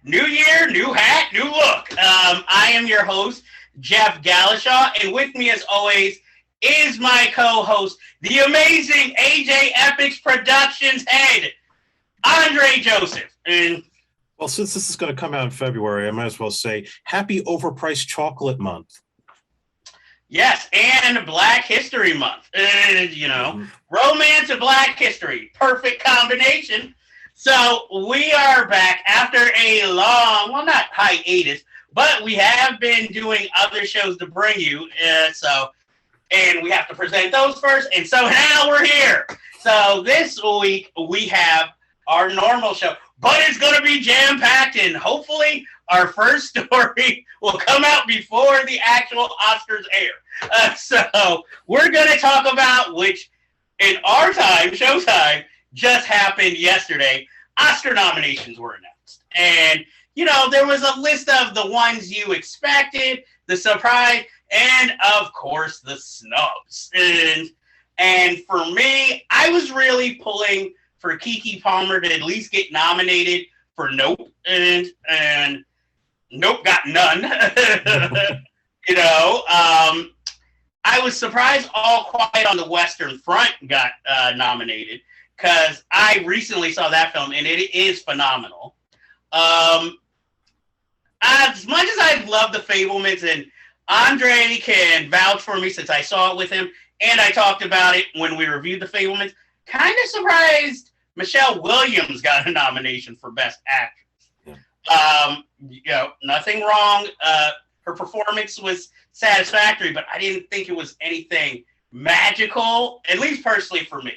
New year, new hat, new look. I am your host, Jeff Galashaw, and with me, as always, is my co-host, the amazing AJ Epics Productions head, Andre Joseph. And well, since this is going to come out in February, I might as well say Happy Overpriced Chocolate Month. Yes, and Black History Month. Romance and Black History. Perfect combination. So we are back after a long, well, not hiatus, but we have been doing other shows to bring you. And we have to present those first. And so now we're here. So this week we have our normal show, but it's going to be jam-packed, and hopefully our first story will come out before the actual Oscars air. So we're going to talk about, which in our time, showtime, just happened yesterday. Oscar nominations were announced. And, there was a list of the ones you expected, the surprise, and, of course, the snubs. And for me, I was really pulling for Keke Palmer to at least get nominated for Nope, and Nope got none. I was surprised All Quiet on the Western Front got nominated, because I recently saw that film, and it is phenomenal. As much as I love The Fabelmans, and Andre can vouch for me since I saw it with him, and I talked about it when we reviewed The Fabelmans, kind of surprised Michelle Williams got a nomination for Best Actress. Yeah. Nothing wrong. Her performance was satisfactory, but I didn't think it was anything magical, at least personally for me,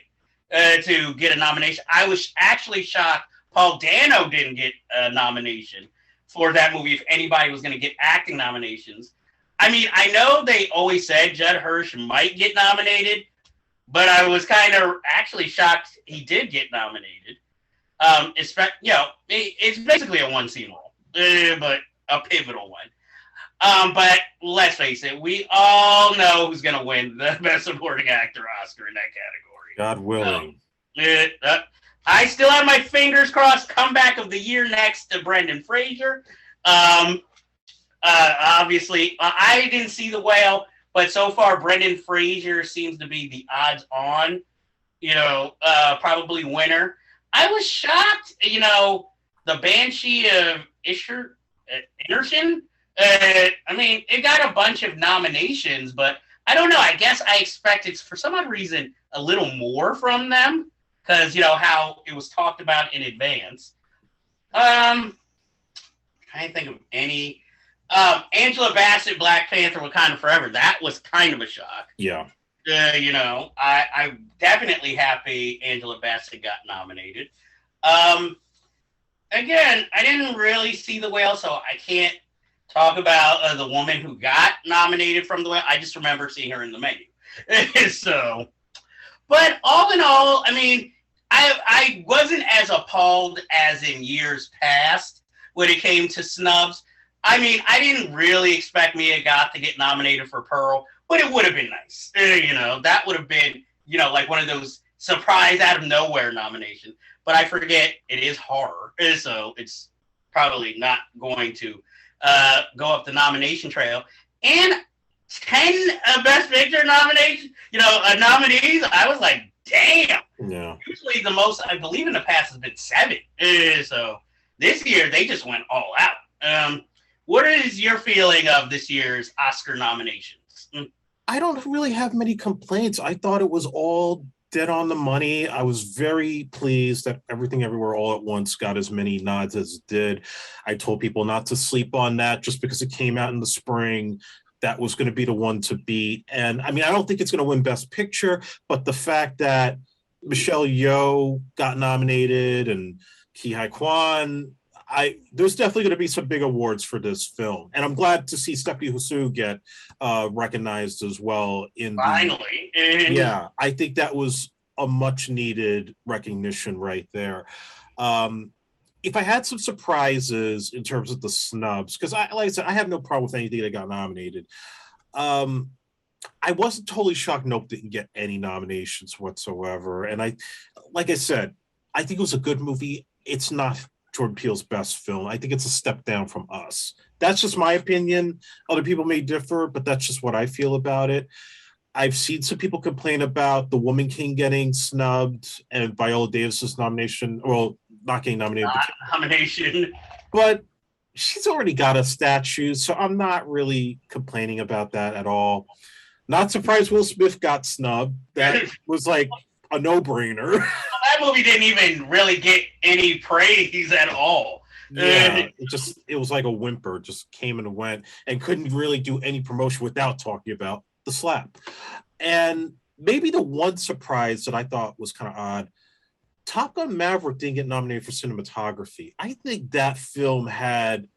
to get a nomination. I was actually shocked Paul Dano didn't get a nomination for that movie if anybody was going to get acting nominations. I mean, I know they always said Judd Hirsch might get nominated, but I was kind of actually shocked he did get nominated. It's basically a one-scene role, but a pivotal one. But let's face it, we all know who's going to win the Best Supporting Actor Oscar in that category. God willing. I still have my fingers crossed. Comeback of the year next to Brendan Fraser. Obviously, I didn't see The Whale, but so far Brendan Fraser seems to be the odds-on, probably winner. I was shocked, the Banshee of Inisherin. It got a bunch of nominations, but I don't know. I guess I expected, for some odd reason, a little more from them, because, how it was talked about in advance. Trying to think of any. Angela Bassett, Black Panther, Wakanda Forever. That was kind of a shock. Yeah. I'm definitely happy Angela Bassett got nominated. Again, I didn't really see The Whale, so I can't talk about the woman who got nominated from The Whale. I just remember seeing her in the menu. But all in all, I wasn't as appalled as in years past when it came to snubs. I didn't really expect Mia Goth to get nominated for Pearl, but it would have been nice. That would have been, like one of those surprise out of nowhere nominations. But I forget it is horror, so it's probably not going to go up the nomination trail. And 10 Best Picture nominations, nominees, I was like, damn. Yeah. Usually the most, I believe in the past, has been 7. So this year, they just went all out. What is your feeling of this year's Oscar nominations? I don't really have many complaints. I thought it was all dead on the money. I was very pleased that Everything Everywhere All at Once got as many nods as it did. I told people not to sleep on that just because it came out in the spring. That was going to be the one to beat. And I don't think it's going to win Best Picture, but the fact that Michelle Yeoh got nominated and Ki Hai Kwan, there's definitely going to be some big awards for this film, and I'm glad to see Stephanie Hsu get recognized as well. Finally, yeah, I think that was a much needed recognition right there. If I had some surprises in terms of the snubs, because like I said, I have no problem with anything that got nominated. I wasn't totally shocked Nope didn't get any nominations whatsoever, and like I said, I think it was a good movie. It's not Jordan Peele's best film. I think it's a step down from Us. That's just my opinion. Other people may differ, but that's just what I feel about it. I've seen some people complain about The Woman King getting snubbed and Viola Davis's nomination. Well, not getting nominated. Nomination. But she's already got a statue, so I'm not really complaining about that at all. Not surprised Will Smith got snubbed. That was like a no-brainer. That movie didn't even really get any praise at all. Yeah, it was like a whimper, just came and went, and couldn't really do any promotion without talking about the slap. And maybe the one surprise that I thought was kind of odd, Top Gun Maverick didn't get nominated for cinematography. I think that film had,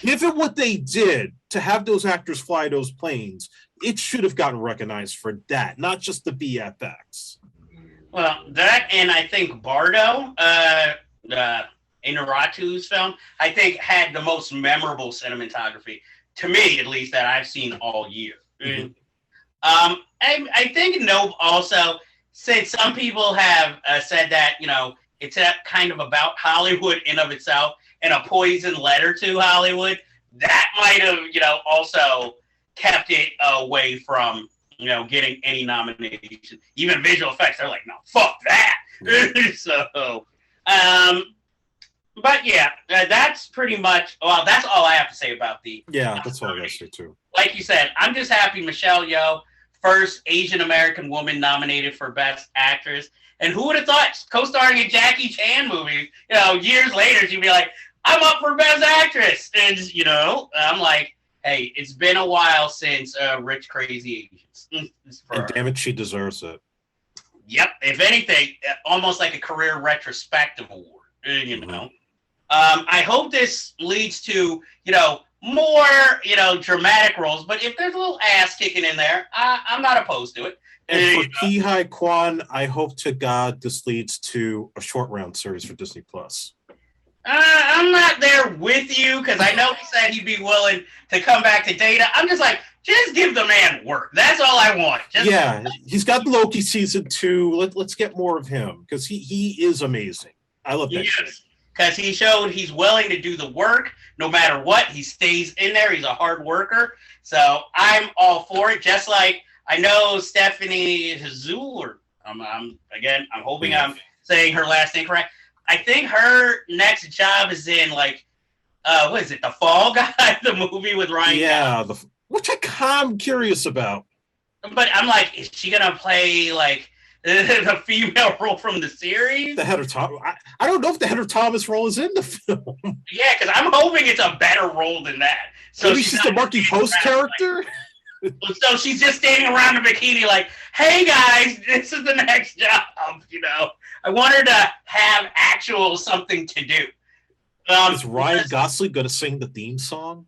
given what they did to have those actors fly those planes, it should have gotten recognized for that, not just the VFX. Well, that, and I think Bardo, Inarritu's film, I think had the most memorable cinematography, to me at least, that I've seen all year. Mm-hmm. I think Nope also, since some people have said that, you know, it's kind of about Hollywood in of itself and a poison letter to Hollywood, that might have, you know, also kept it away from, you know, getting any nomination. Even visual effects, they're like, no, fuck that. So, but yeah, that's pretty much, well, that's all I have to say about the. Yeah, that's all I got to say too. Like you said, I'm just happy Michelle Yeoh, first Asian American woman nominated for Best Actress. And who would have thought, co-starring in Jackie Chan movies, you know, years later, she'd be like, I'm up for Best Actress. And, you know, I'm like, hey, it's been a while since Rich Crazy Asians. And damn it, she deserves it. Yep. If anything, almost like a career retrospective award, you know. I hope this leads to, you know, more, you know, dramatic roles. But if there's a little ass kicking in there, I'm not opposed to it. And for Ki Hai Kwan, I hope to God this leads to a short round series for Disney Plus. I'm not there with you because I know he said he'd be willing to come back to Data. I'm just like, just give the man work. That's all I want. Yeah, he's got Loki season 2. Let's get more of him because he is amazing. I love that shit. Because he showed he's willing to do the work no matter what. He stays in there. He's a hard worker. So I'm all for it. Just like I know Stephanie Hazul, or I'm hoping I'm saying her last name correct. I think her next job is in like, what is it? The Fall Guy, the movie with Ryan. Yeah, which I'm curious about. But I'm like, is she gonna play like the female role from the series? The Heather Thomas. I don't know if the Heather Thomas role is in the film. Yeah, because I'm hoping it's a better role than that. So maybe she's the Marky Post character. So she's just standing around in a bikini like, hey guys, this is the next job, you know. I want her to have actual something to do. Is Ryan Gosling going to sing the theme song?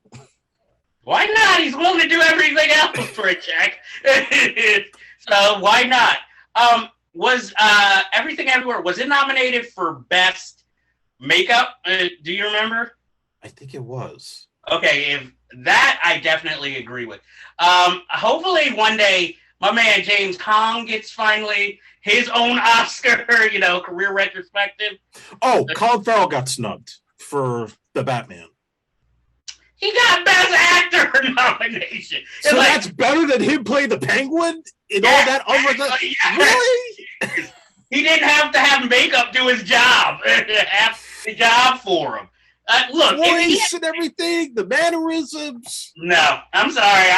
Why not? He's willing to do everything else for a check. So why not? Was Everything Everywhere, was it nominated for Best Makeup? Do you remember? I think it was. Okay, if that I definitely agree with. Hopefully one day my man James Caan gets finally his own Oscar, you know, career retrospective. Oh, Colin Farrell got snubbed for the Batman. He got Best Actor nomination. So like, that's better than him playing the Penguin? In all that other really? He didn't have to have makeup do his job. Have the job for him. Look, voice and everything, the mannerisms. No, I'm sorry.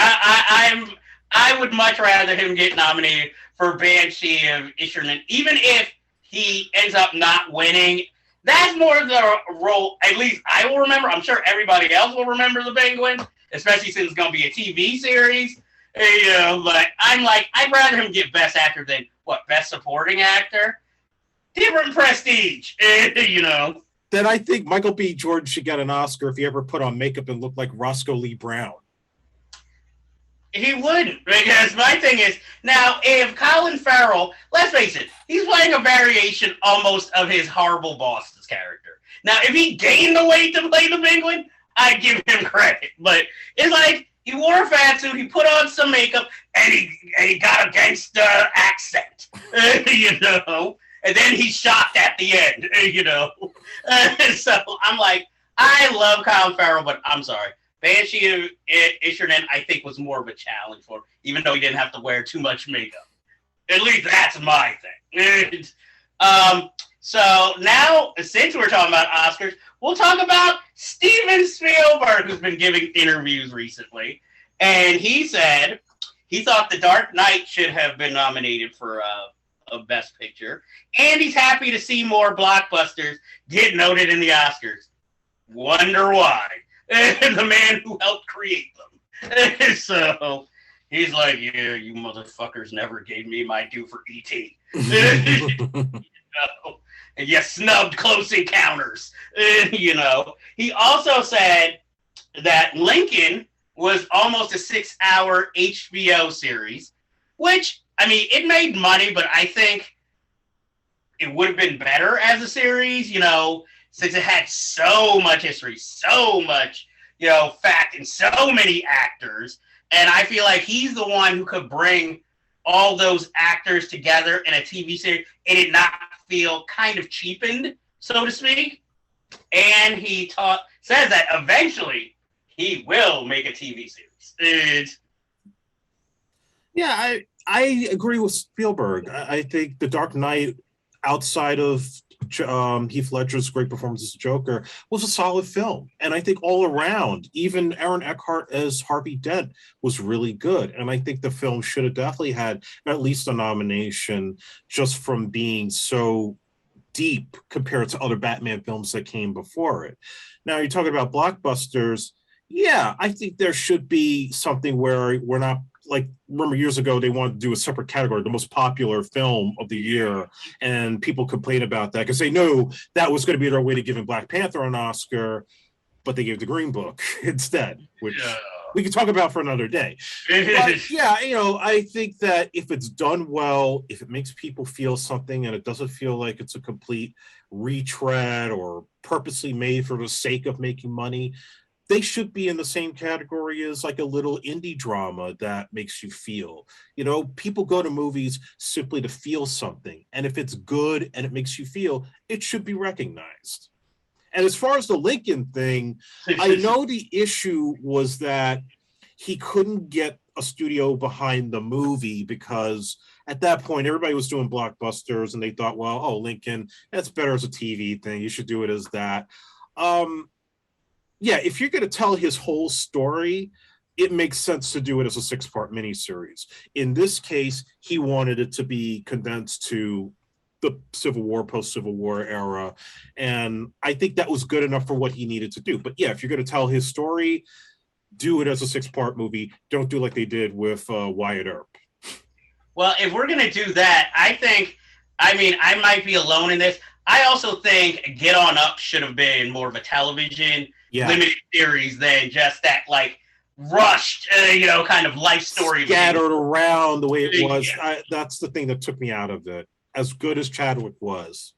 I would much rather him get nominated for Banshee of Inisherin, even if he ends up not winning. That's more the role. At least I will remember. I'm sure everybody else will remember the Penguin, especially since it's going to be a TV series. You know, but I'm like, I'd rather him get Best Actor than Best Supporting Actor. Different prestige, you know. Then I think Michael B. Jordan should get an Oscar if he ever put on makeup and looked like Roscoe Lee Brown. He wouldn't, because my thing is, now, if Colin Farrell, let's face it, he's playing a variation almost of his horrible boss's character. Now, if he gained the weight to play the Penguin, I'd give him credit. But it's like, he wore a fat suit, he put on some makeup, and he got a gangster accent, you know? and then he's shocked at the end, you know. So I'm like, I love Colin Farrell, but I'm sorry. Banshee of Inisherin, I think, was more of a challenge for him, even though he didn't have to wear too much makeup. At least that's my thing. So now, since we're talking about Oscars, we'll talk about Steven Spielberg, who's been giving interviews recently. And he said he thought The Dark Knight should have been nominated for a Best Picture. And he's happy to see more blockbusters get noted in the Oscars. Wonder why. The man who helped create them. So he's like, yeah, you motherfuckers never gave me my due for E.T. You know? And you snubbed Close Encounters. You know. He also said that Lincoln was almost a 6-hour HBO series, which, I mean, it made money, but I think it would have been better as a series, you know, since it had so much history, so much, you know, fact, and so many actors. And I feel like he's the one who could bring all those actors together in a TV series and it not feel kind of cheapened, so to speak. And he says that eventually he will make a TV series. Yeah, I agree with Spielberg. I think The Dark Knight, outside of Heath Ledger's great performance as Joker, was a solid film. And I think all around, even Aaron Eckhart as Harvey Dent was really good. And I think the film should have definitely had at least a nomination just from being so deep compared to other Batman films that came before it. Now, you're talking about blockbusters. Yeah, I think there should be something where we're not, like, remember years ago, they wanted to do a separate category, the most popular film of the year, and people complain about that because they knew that was going to be their way to giving Black Panther an Oscar, but they gave the Green Book instead, which we could talk about for another day. But yeah, you know, I think that if it's done well, if it makes people feel something and it doesn't feel like it's a complete retread or purposely made for the sake of making money, they should be in the same category as like a little indie drama that makes you feel. You know, people go to movies simply to feel something. And if it's good and it makes you feel, it should be recognized. And as far as the Lincoln thing, I know the issue was that he couldn't get a studio behind the movie because at that point, everybody was doing blockbusters and they thought, well, oh, Lincoln, that's better as a TV thing. You should do it as that. Yeah, if you're going to tell his whole story, it makes sense to do it as a 6-part miniseries. In this case, he wanted it to be condensed to the Civil War, post-Civil War era. And I think that was good enough for what he needed to do. But yeah, if you're going to tell his story, do it as a 6-part movie. Don't do like they did with Wyatt Earp. Well, if we're going to do that, I might be alone in this. I also think Get On Up should have been more of a television limited series than just that, like, rushed, kind of life story. Scattered around the way it was. Yeah. That's the thing that took me out of it, as good as Chadwick was.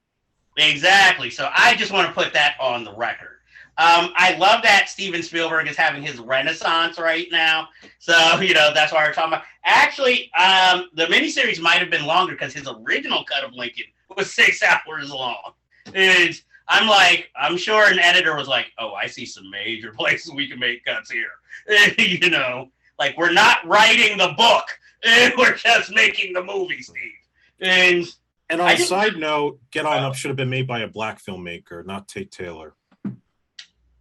Exactly. So I just want to put that on the record. I love that Steven Spielberg is having his renaissance right now. So, that's why we're talking about. Actually, the miniseries might have been longer because his original cut of Lincoln was 6 hours long. And I'm sure an editor was like, oh, I see some major places we can make cuts here. Like, we're not writing the book. We're just making the movie, Steve. And on a side note, Get On Up should have been made by a black filmmaker, not Tate Taylor.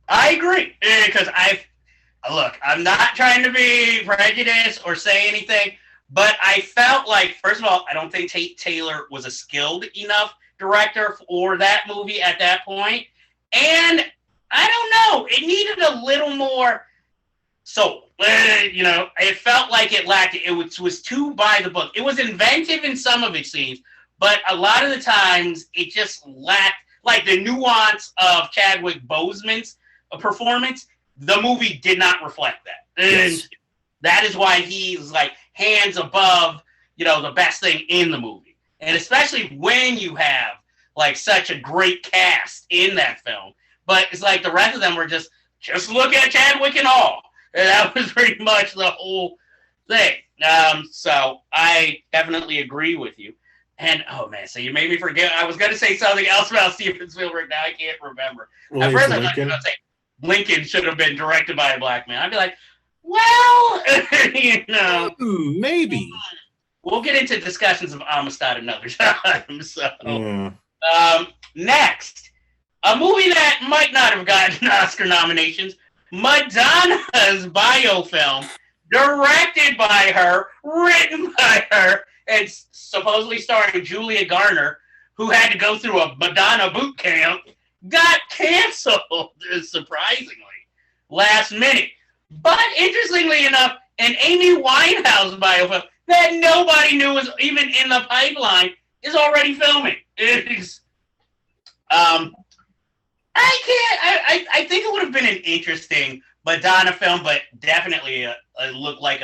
I agree. Because I'm not trying to be prejudiced or say anything, but I felt like, first of all, I don't think Tate Taylor was a skilled enough director for that movie at that point. And I don't know, it needed a little more soul. It felt like it lacked it. It was too by the book. It was inventive in some of its scenes, but a lot of the times it just lacked, like, the nuance of Chadwick Boseman's performance. The movie did not reflect that. And that is why he's, like, hands above, the best thing in the movie. And especially when you have, like, such a great cast in that film. But it's like the rest of them were just look at Chadwick and all. And that was pretty much the whole thing. So I definitely agree with you. And oh man, so you made me forget. I was gonna say something else about Steven Spielberg. Now I can't remember. Well, At first, I was gonna say Lincoln should have been directed by a black man. I'd be like, well, maybe. We'll get into discussions of Amistad another time. So, next, a movie that might not have gotten Oscar nominations, Madonna's biofilm, directed by her, written by her, and supposedly starring Julia Garner, who had to go through a Madonna boot camp, got canceled, surprisingly, last minute. But interestingly enough, an Amy Winehouse biofilm that nobody knew was even in the pipeline is already filming. It's, I think it would have been an interesting Madonna film, but definitely looked like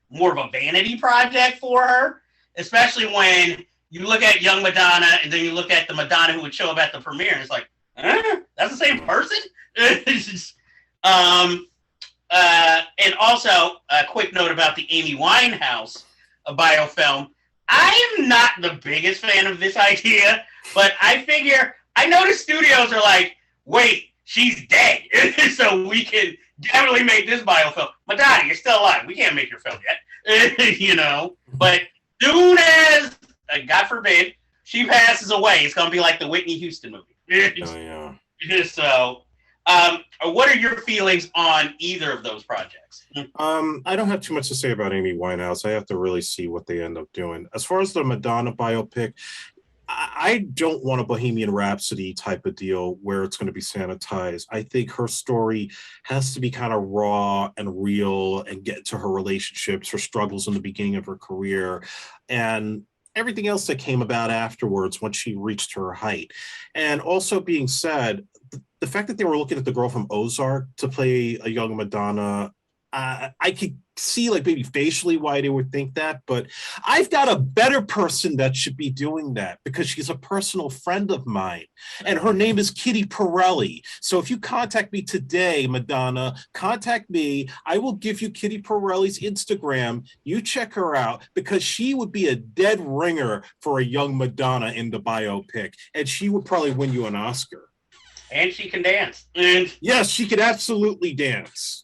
more of a vanity project for her, especially when you look at young Madonna and then you look at the Madonna who would show up at the premiere, and it's like, that's the same person? And also, a quick note about the Amy Winehouse biofilm. I am not the biggest fan of this idea, but I know the studios are like, wait, she's dead, so we can definitely make this biofilm. Madonna, you're still alive. We can't make your film yet, But soon as, God forbid, she passes away, it's going to be like the Whitney Houston movie. So, what are your feelings on either of those projects? I don't have too much to say about Amy Winehouse. I have to really see what they end up doing. As far as the Madonna biopic, I don't want a Bohemian Rhapsody type of deal where it's going to be sanitized. I think her story has to be kind of raw and real and get to her relationships, her struggles in the beginning of her career, and everything else that came about afterwards once she reached her height. And also being said, the fact that they were looking at the girl from Ozark to play a young Madonna, I could see like maybe facially why they would think that, but I've got a better person that should be doing that because she's a personal friend of mine and her name is Kitty Pirelli. So if you contact me today, Madonna, contact me. I will give you Kitty Pirelli's Instagram. You check her out because she would be a dead ringer for a young Madonna in the biopic and she would probably win you an Oscar. And she can dance. Yes, she could absolutely dance.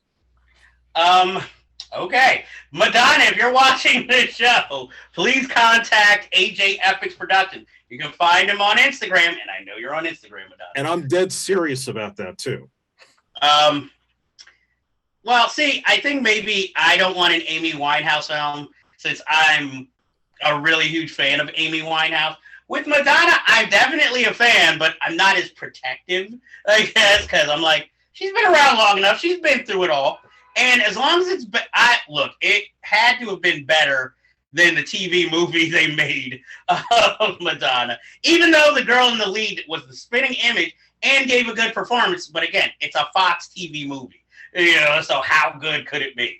Okay. Madonna, if you're watching this show, please contact AJ Epics Production. You can find him on Instagram, and I know you're on Instagram, Madonna. And I'm dead serious about that, too. Well, see, I think maybe I don't want an Amy Winehouse film since I'm a really huge fan of Amy Winehouse. With Madonna, I'm definitely a fan, but I'm not as protective, I guess, because I'm like, she's been around long enough. She's been through it all. And as long as it's it had to have been better than the TV movie they made of Madonna. Even though the girl in the lead was the spitting image and gave a good performance, but again, it's a Fox TV movie, so how good could it be?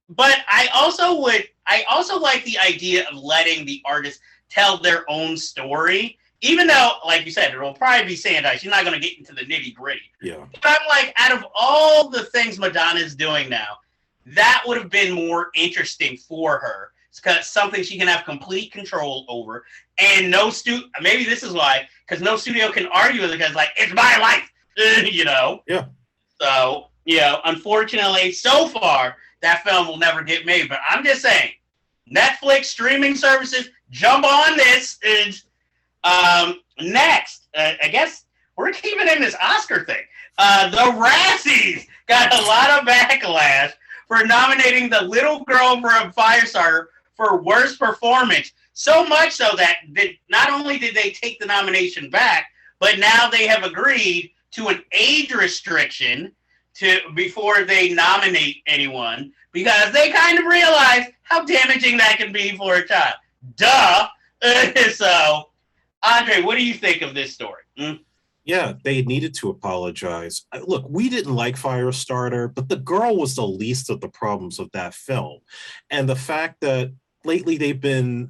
But I also like the idea of letting the artist tell their own story, even though, like you said, it'll probably be sanitized. You're not going to get into the nitty gritty. Yeah. But I'm like, out of all the things Madonna's doing now, that would have been more interesting for her. It's something she can have complete control over. And maybe this is why, because no studio can argue with it because, like, it's my life, Yeah. So, unfortunately, so far, that film will never get made. But I'm just saying, Netflix streaming services, jump on this. Next, I guess we're keeping in this Oscar thing. The Razzies got a lot of backlash for nominating the little girl from Firestarter for worst performance. So much so that not only did they take the nomination back, but now they have agreed to an age restriction before they nominate anyone because they kind of realize how damaging that can be for a child. Duh. So, Andre, what do you think of this story? Yeah, they needed to apologize. Look, we didn't like Firestarter, but the girl was the least of the problems of that film. And the fact that lately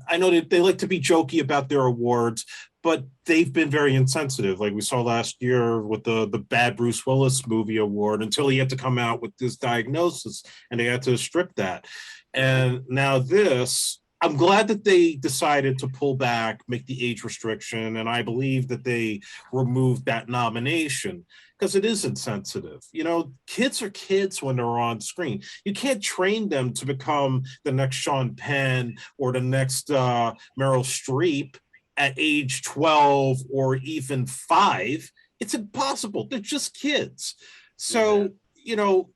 I know they like to be jokey about their awards, but they've been very insensitive. Like we saw last year with the bad Bruce Willis movie award until he had to come out with this diagnosis and they had to strip that. And now this, I'm glad that they decided to pull back, make the age restriction, and I believe that they removed that nomination because it is insensitive. You know, kids are kids when they're on screen. You can't train them to become the next Sean Penn or the next Meryl Streep at age 12 or even 5. It's impossible. They're just kids. So, you know,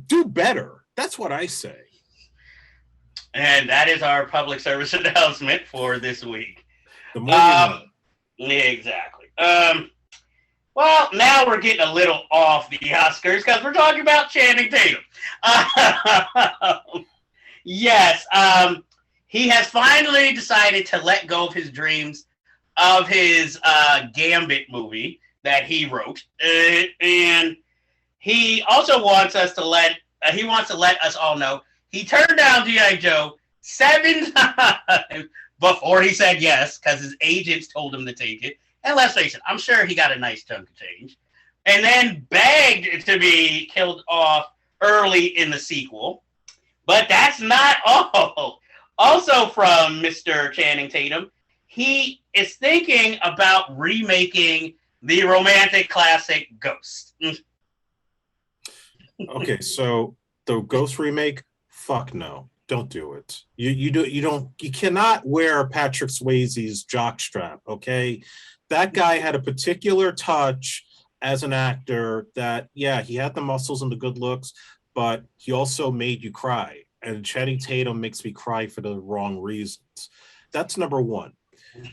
do better. That's what I say. And that is our public service announcement for this week. The more you know. Exactly. Well, now we're getting a little off the Oscars because we're talking about Channing Tatum. Yes, he has finally decided to let go of his dreams of his Gambit movie that he wrote, and he also wants us to let us all know he turned down G.I. Joe 7 times before he said yes, because his agents told him to take it. And let's face it, I'm sure he got a nice chunk of change. And then begged to be killed off early in the sequel. But that's not all. Also from Mr. Channing Tatum, he is thinking about remaking the romantic classic Ghost. Okay, so the Ghost remake, fuck no, don't do it. You cannot wear Patrick Swayze's jockstrap. Okay, that guy had a particular touch as an actor that, yeah, he had the muscles and the good looks, but he also made you cry. And Channing Tatum makes me cry for the wrong reasons. That's number one.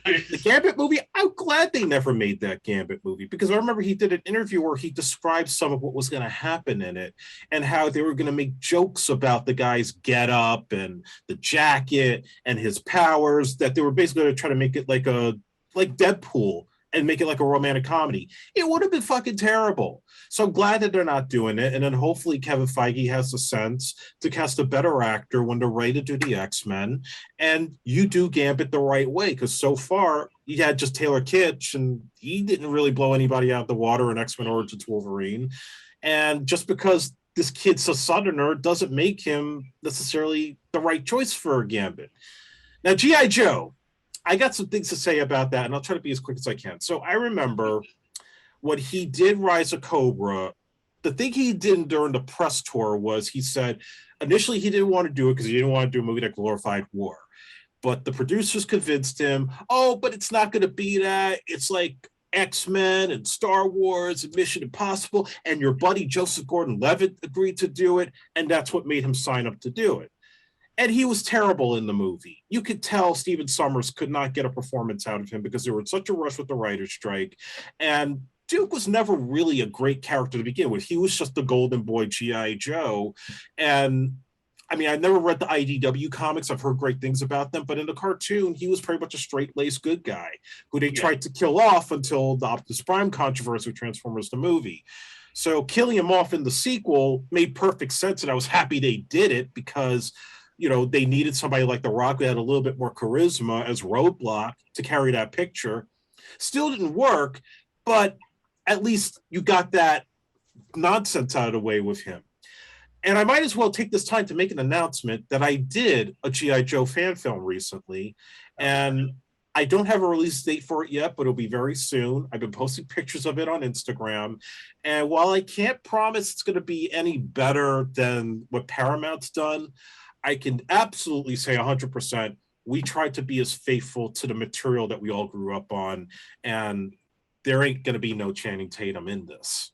The Gambit movie, I'm glad they never made that Gambit movie, because I remember he did an interview where he described some of what was going to happen in it and how they were going to make jokes about the guy's getup and the jacket and his powers, that they were basically going to try to make it like Deadpool and make it like a romantic comedy. It would have been fucking terrible. So I'm glad that they're not doing it. And then hopefully Kevin Feige has the sense to cast a better actor when they're ready to do the X-Men. And you do Gambit the right way, because so far you had just Taylor Kitsch, and he didn't really blow anybody out of the water in X-Men Origins Wolverine. And just because this kid's a Southerner doesn't make him necessarily the right choice for Gambit. Now, G.I. Joe, I got some things to say about that, and I'll try to be as quick as I can. So I remember when he did Rise of Cobra, the thing he did during the press tour was he said initially he didn't want to do it because he didn't want to do a movie that glorified war. But the producers convinced him, oh, but it's not going to be that. It's like X-Men and Star Wars and Mission Impossible, and your buddy Joseph Gordon-Levitt agreed to do it, and that's what made him sign up to do it. And he was terrible in the movie. You could tell Stephen Sommers could not get a performance out of him because they were in such a rush with the writer's strike. And Duke was never really a great character to begin with. He was just the golden boy G.I. Joe. And I mean, I've never read the IDW comics. I've heard great things about them. But in the cartoon, he was pretty much a straight-laced good guy who they tried to kill off until the Optimus Prime controversy with Transformers the movie. So killing him off in the sequel made perfect sense. And I was happy they did it because, you know, they needed somebody like The Rock who had a little bit more charisma as Roadblock to carry that picture. Still didn't work, but at least you got that nonsense out of the way with him. And I might as well take this time to make an announcement that I did a G.I. Joe fan film recently, and I don't have a release date for it yet, but it'll be very soon. I've been posting pictures of it on Instagram, and while I can't promise it's going to be any better than what Paramount's done, I can absolutely say 100% we tried to be as faithful to the material that we all grew up on, and there ain't going to be no Channing Tatum in this.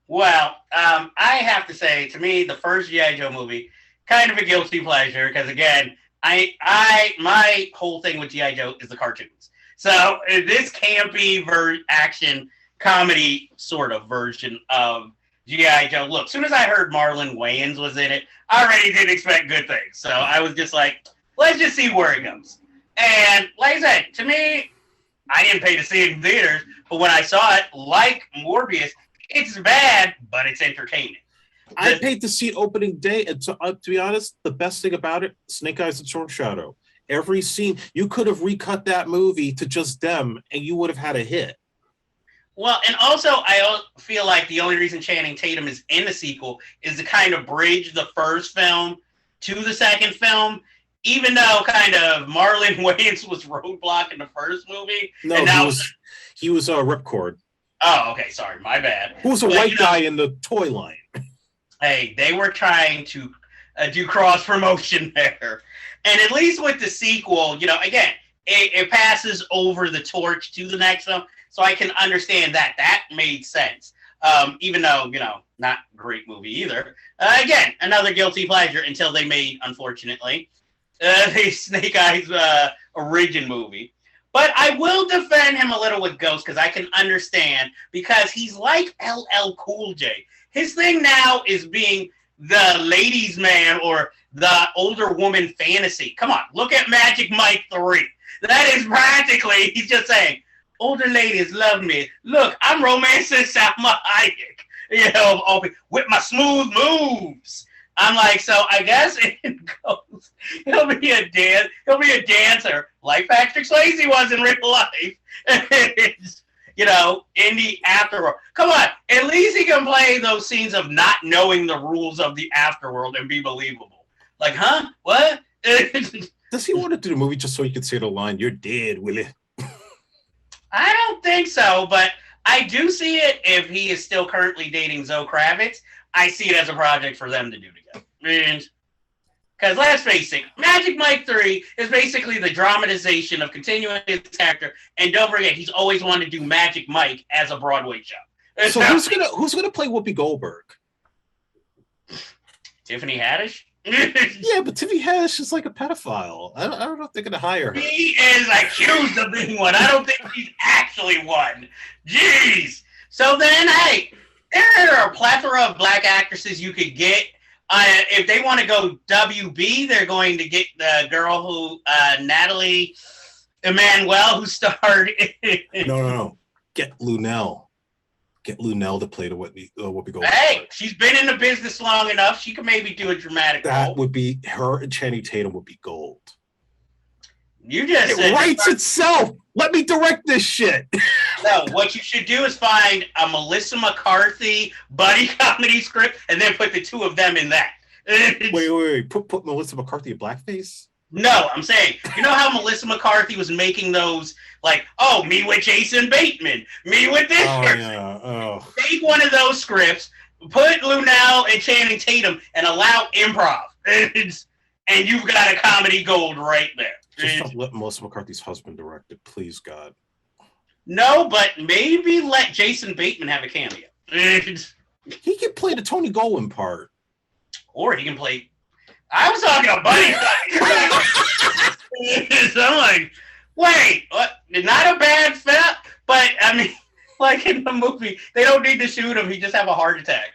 Well, I have to say, to me, the first G.I. Joe movie, kind of a guilty pleasure, because again, my whole thing with G.I. Joe is the cartoons. So this campy action comedy sort of version of G.I. Joe. Look, as soon as I heard Marlon Wayans was in it, I already didn't expect good things. So I was just like, let's just see where it goes. And like I said, to me, I didn't pay to see it in theaters, but when I saw it, like Morbius, it's bad, but it's entertaining. I paid to see it opening day, and to be honest, the best thing about it, Snake Eyes and Storm Shadow. Every scene, you could have recut that movie to just them, and you would have had a hit. Well, and also, I feel like the only reason Channing Tatum is in the sequel is to kind of bridge the first film to the second film. even though kind of Marlon Wayans was Roadblock in the first movie. No, and now he was Ripcord. Oh, okay, sorry, my bad. Who was a white guy in the toy line? Hey, they were trying to do cross promotion there, and at least with the sequel, again, it passes over the torch to the next one, so I can understand that made sense. Even though not a great movie either. Again, another guilty pleasure until they made, unfortunately, the Snake Eyes origin movie. But I will defend him a little with Ghost because I can understand, because he's like LL Cool J. His thing now is being the ladies' man or the older woman fantasy. Come on, look at Magic Mike 3. That is practically, he's just saying, older ladies love me. Look, I'm romancing Salma Hayek, with my smooth moves. I'm like, so I guess it goes. He'll be a dancer like Patrick Swayze was in real life. In the afterworld. Come on, at least he can play those scenes of not knowing the rules of the afterworld and be believable. Like, huh? What? Does he want to do the movie just so he could say the line, "You're dead, Willie"? I don't think so, but I do see it if he is still currently dating Zoe Kravitz. I see it as a project for them to do together. Because let's face it, Magic Mike 3 is basically the dramatization of continuing his character, and don't forget, he's always wanted to do Magic Mike as a Broadway show. So who's gonna play Whoopi Goldberg? Tiffany Haddish? Yeah, but Tiffany Haddish is like a pedophile. I don't know if they're gonna hire her. He is accused of being one. I don't think he's actually one. Jeez. So then, hey, there are a plethora of black actresses you could get. If they want to go WB, they're going to get the girl who, Natalie Emmanuel, who starred in... No. Get Lunel. Get Lunel to play the Whoopi Goldberg. Hey, she's been in the business long enough. She can maybe do a dramatic role. That would be, her and Channing Tatum would be gold. You just it writes itself. Let me direct this shit. No, what you should do is find a Melissa McCarthy buddy comedy script and then put the two of them in that. Wait. Put Melissa McCarthy in blackface? No, I'm saying, you know how Melissa McCarthy was making those, like, oh, me with Jason Bateman, me with this person. Yeah. Oh. Take one of those scripts, put Lunel and Channing Tatum, and allow improv. And you've got a comedy gold right there. Just don't let Melissa McCarthy's husband direct it, please, God. No, but maybe let Jason Bateman have a cameo. He can play the Tony Goldwyn part. Or he can play... I was talking about Buddy. So I'm like, wait, what? Not a bad fit, but I mean, like in the movie, they don't need to shoot him. He just have a heart attack.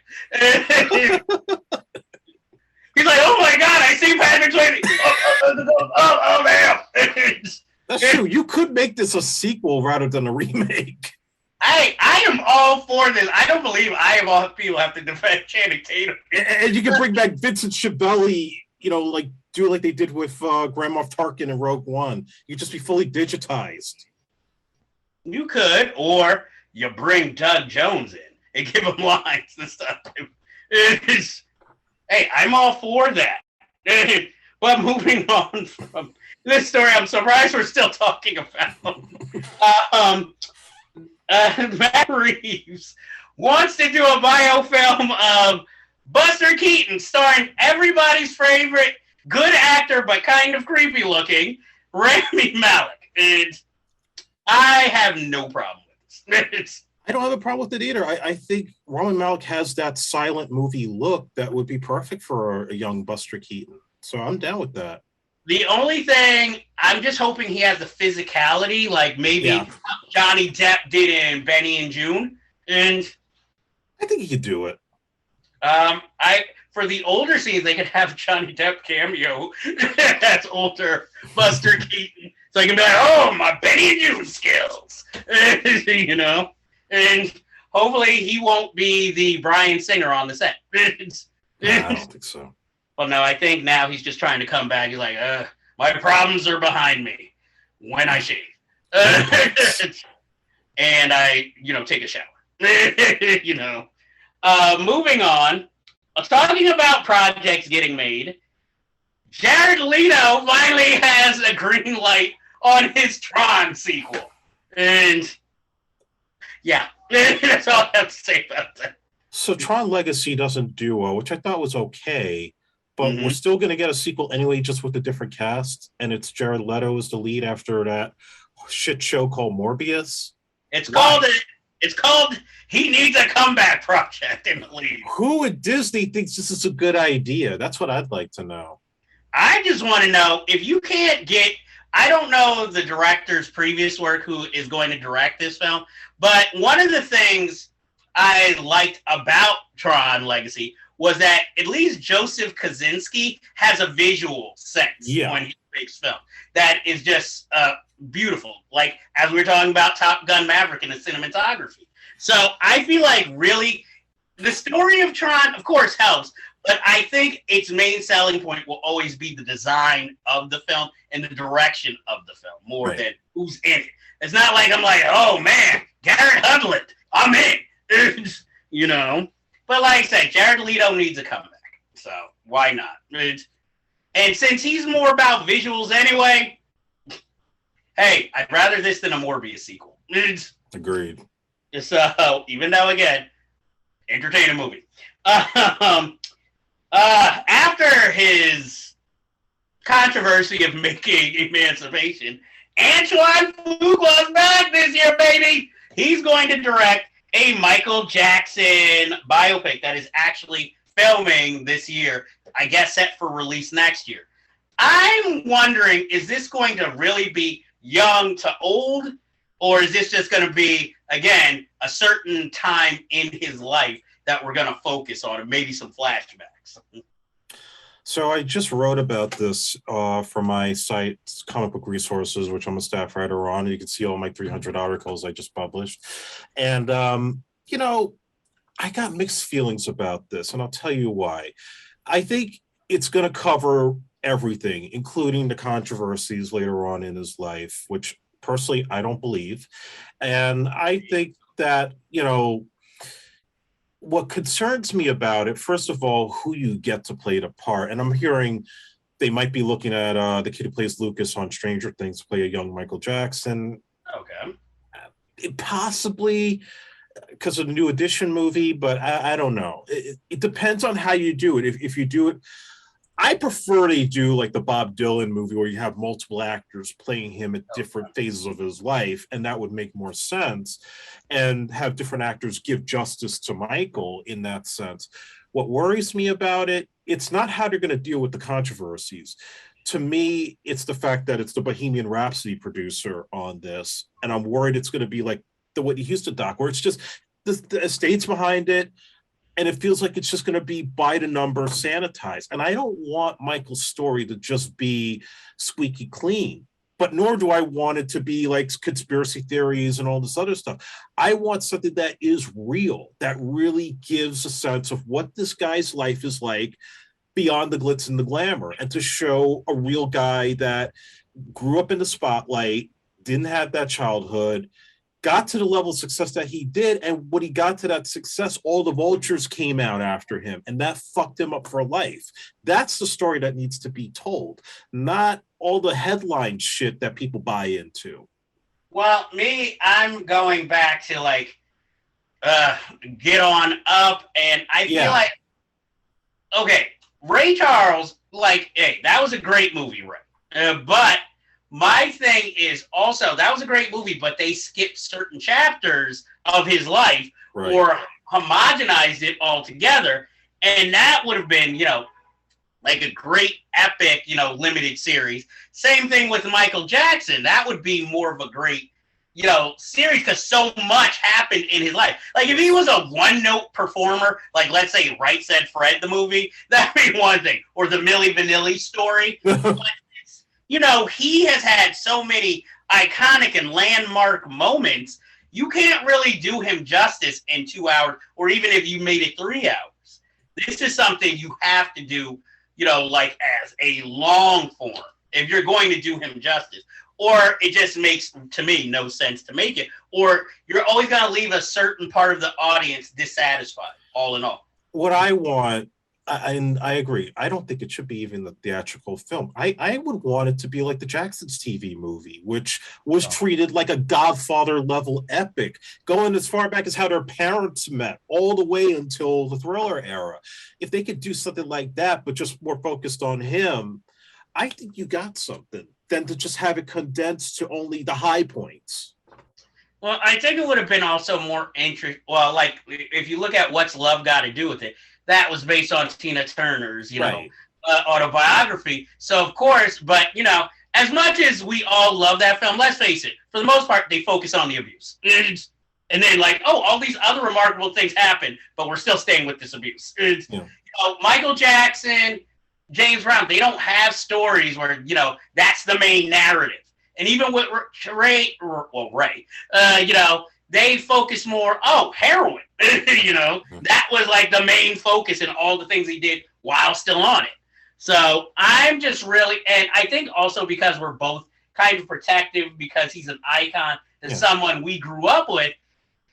He's like, oh my God, I see Patrick Swayze. Oh, damn. That's true. You could make this a sequel rather than a remake. I am all for this. I don't believe I of all people have to defend Channing Tatum. And you can bring back Vincent Schiavelli, like do like they did with Grand Moff Tarkin in Rogue One. You just be fully digitized. You could, or you bring Doug Jones in and give him lines and stuff. Hey, I'm all for that. But moving on from this story, I'm surprised we're still talking about. Matt Reeves wants to do a biofilm of Buster Keaton, starring everybody's favorite good actor but kind of creepy looking Rami Malek. And I have no problem with this. I don't have a problem with it either. I think Rami Malek has that silent movie look that would be perfect for a young Buster Keaton. So I'm down with that. The only thing, I'm just hoping he has the physicality, like maybe Johnny Depp did in Benny and June. And I think he could do it. For the older scenes, they could have Johnny Depp cameo. That's older Buster Keaton. So I can be like, oh, my Benny and June skills. And hopefully he won't be the Bryan Singer on the set. I don't think so. Well, no, I think now he's just trying to come back. He's like, my problems are behind me when I shave. And I, take a shower. Moving on. Talking about projects getting made. Jared Leto finally has a green light on his Tron sequel. And yeah, that's all I have to say about that. So Tron Legacy doesn't do well, which I thought was okay, but we're still going to get a sequel anyway, just with a different cast, and it's Jared Leto as the lead after that shit show called Morbius. It's called He Needs a Comeback Project in the lead. Who at Disney thinks this is a good idea? That's what I'd like to know. I just want to know if you can't get. I don't know the director's previous work who is going to direct this film, but one of the things I liked about Tron Legacy was that at least Joseph Kosinski has a visual sense when he makes film that is just beautiful. Like, as we were talking about Top Gun Maverick and the cinematography. So I feel like really the story of Tron, of course, helps, but I think its main selling point will always be the design of the film and the direction of the film more than who's in it. It's not like I'm like, oh man, Garrett Hudlin, I'm in. You know? But like I said, Jared Leto needs a comeback. So why not? And since he's more about visuals anyway, hey, I'd rather this than a Morbius sequel. Agreed. So, even though, again, entertaining movie. After his controversy of making Emancipation, Antoine Fuqua's back this year, baby! He's going to direct a Michael Jackson biopic that is actually filming this year, I guess set for release next year. I'm wondering, is this going to really be young to old, or is this just going to be, again, a certain time in his life that we're going to focus on, and maybe some flashbacks? So I just wrote about this for my site, Comic Book Resources, which I'm a staff writer on. You can see all my 300 articles I just published. And, you know, I got mixed feelings about this, and I'll tell you why. I think it's going to cover everything, including the controversies later on in his life, which personally I don't believe. And I think that, you know, what concerns me about it, first of all, who you get to play the part. And I'm hearing they might be looking at the kid who plays Lucas on Stranger Things to play a young Michael Jackson. Okay. Possibly because of the New Edition movie, but I don't know. It depends on how you do it. If you do it, I prefer to do like the Bob Dylan movie where you have multiple actors playing him at different phases of his life, and that would make more sense, and have different actors give justice to Michael in that sense. What worries me about it, it's not how they're going to deal with the controversies. To me, it's the fact that it's the Bohemian Rhapsody producer on this, and I'm worried it's going to be like the Whitney Houston doc, where it's just the estate's behind it, and it feels like it's just going to be by the number, sanitized. And I don't want Michael's story to just be squeaky clean, but nor do I want it to be like conspiracy theories and all this other stuff. I want something that is real, that really gives a sense of what this guy's life is like beyond the glitz and the glamour, and to show a real guy that grew up in the spotlight, didn't have that childhood, got to the level of success that he did, and when he got to that success, all the vultures came out after him, and that fucked him up for life. That's the story that needs to be told, not all the headline shit that people buy into. Well, I'm going back to like Get On Up, and I feel like, okay, Ray Charles, like, hey, that was a great movie, Ray. But my thing is also, that was a great movie, but they skipped certain chapters of his life or homogenized it all together. And that would have been, you know, like a great epic, you know, limited series. Same thing with Michael Jackson. That would be more of a great, you know, series, because so much happened in his life. Like, if he was a one-note performer, like, let's say Right Said Fred, the movie, that'd be one thing. Or the Milli Vanilli story. But, you know, he has had so many iconic and landmark moments. You can't really do him justice in 2 hours, or even if you made it 3 hours. This is something you have to do, you know, like as a long form, if you're going to do him justice. Or it just makes, to me, no sense to make it. Or you're always going to leave a certain part of the audience dissatisfied, all in all. What I want And I agree. I don't think it should be even the theatrical film. I would want it to be like the Jacksons TV movie, which was treated like a Godfather level epic, going as far back as how their parents met, all the way until the Thriller era. If they could do something like that, but just more focused on him, I think you got something. Than to just have it condensed to only the high points. Well, I think it would have been also more interesting. Well, like if you look at What's Love Got to Do with It, that was based on Tina Turner's, autobiography. So, of course, but, as much as we all love that film, let's face it, for the most part, they focus on the abuse. And then, all these other remarkable things happen, but we're still staying with this abuse. Michael Jackson, James Brown, they don't have stories where, that's the main narrative. And even with Ray, they focus more, heroin. That was like the main focus in all the things he did while still on it. So I'm just really, and I think also because we're both kind of protective because he's an icon and someone we grew up with,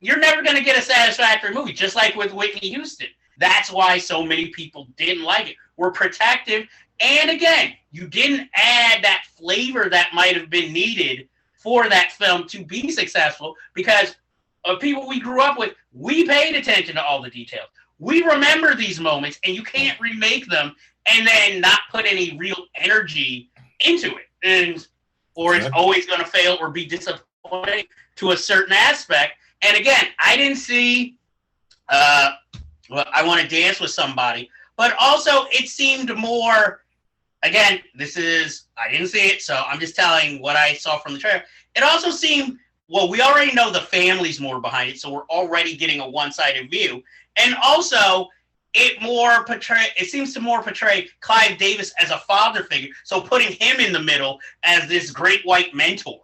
you're never going to get a satisfactory movie, just like with Whitney Houston. That's why so many people didn't like it. We're protective. And again, you didn't add that flavor that might have been needed for that film to be successful because of people we grew up with. We paid attention to all the details. We remember these moments, and you can't remake them and then not put any real energy into it. Or it's always going to fail or be disappointing to a certain aspect. And again, I didn't see I Want to Dance with Somebody, but also it seemed more, again, I didn't see it, so I'm just telling what I saw from the trailer. It also seemed, we already know the family's more behind it, so we're already getting a one-sided view. And also, it seems to more portray Clive Davis as a father figure, so putting him in the middle as this great white mentor,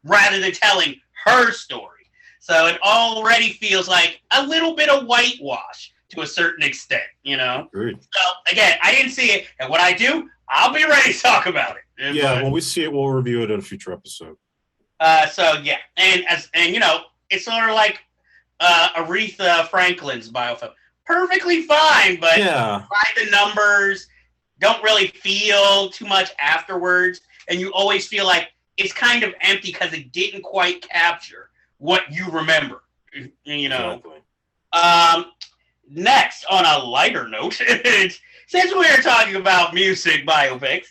rather than telling her story. So it already feels like a little bit of whitewash to a certain extent, Agreed. So again, I didn't see it, and when I do, I'll be ready to talk about it. When we see it, we'll review it in a future episode. And it's sort of like Aretha Franklin's biofilm. Perfectly fine, but by the numbers, don't really feel too much afterwards, and you always feel like it's kind of empty because it didn't quite capture what you remember. Exactly. Next, on a lighter note, since we are talking about music biopics,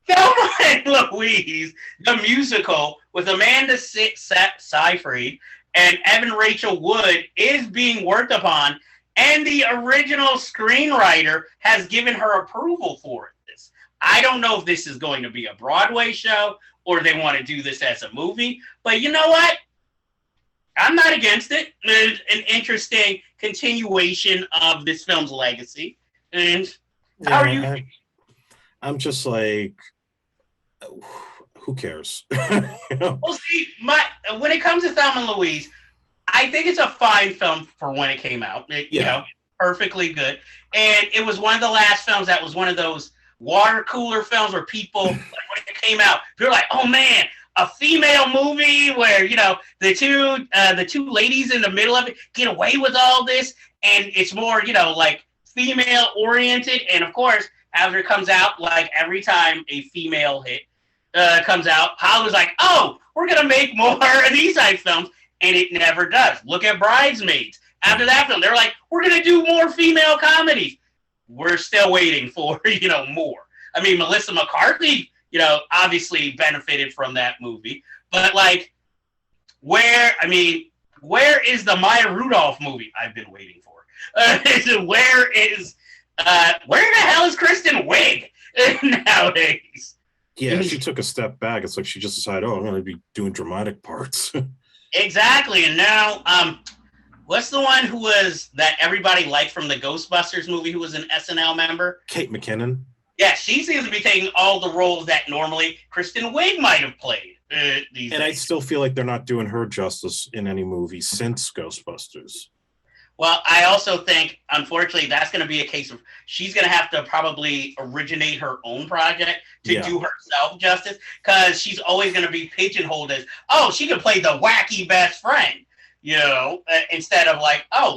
Thelma and Louise, the musical with Amanda Seyfried and Evan Rachel Wood, is being worked upon, and the original screenwriter has given her approval for it. I don't know if this is going to be a Broadway show or they want to do this as a movie, but you know what? I'm not against it. It's an interesting continuation of this film's legacy. And how are you? I'm just like, who cares? Well, see, when it comes to Thelma and Louise, I think it's a fine film for when it came out. Perfectly good. And it was one of the last films that was one of those water cooler films where people, when it came out, they're like, oh man, a female movie where, the two ladies in the middle of it get away with all this, and it's more, female oriented. And of course, after it comes out, like every time a female hit comes out, Hollywood's like, oh, we're gonna make more of these type films, and it never does. Look at Bridesmaids. After that film, they're like, we're gonna do more female comedies. We're still waiting for more. I mean, Melissa McCarthy, obviously benefited from that movie, but where is the Maya Rudolph movie I've been waiting for? Where the hell is Kristen Wiig nowadays? Yeah, she took a step back. It's like she just decided, I'm going to be doing dramatic parts. Exactly, and now, what's the one who was that everybody liked from the Ghostbusters movie who was an SNL member? Kate McKinnon. Yeah, she seems to be taking all the roles that normally Kristen Wiig might have played these days. I still feel like they're not doing her justice in any movie since Ghostbusters. Well, I also think, unfortunately, that's going to be a case of she's going to have to probably originate her own project to do herself justice, because she's always going to be pigeonholed as, she can play the wacky best friend, instead of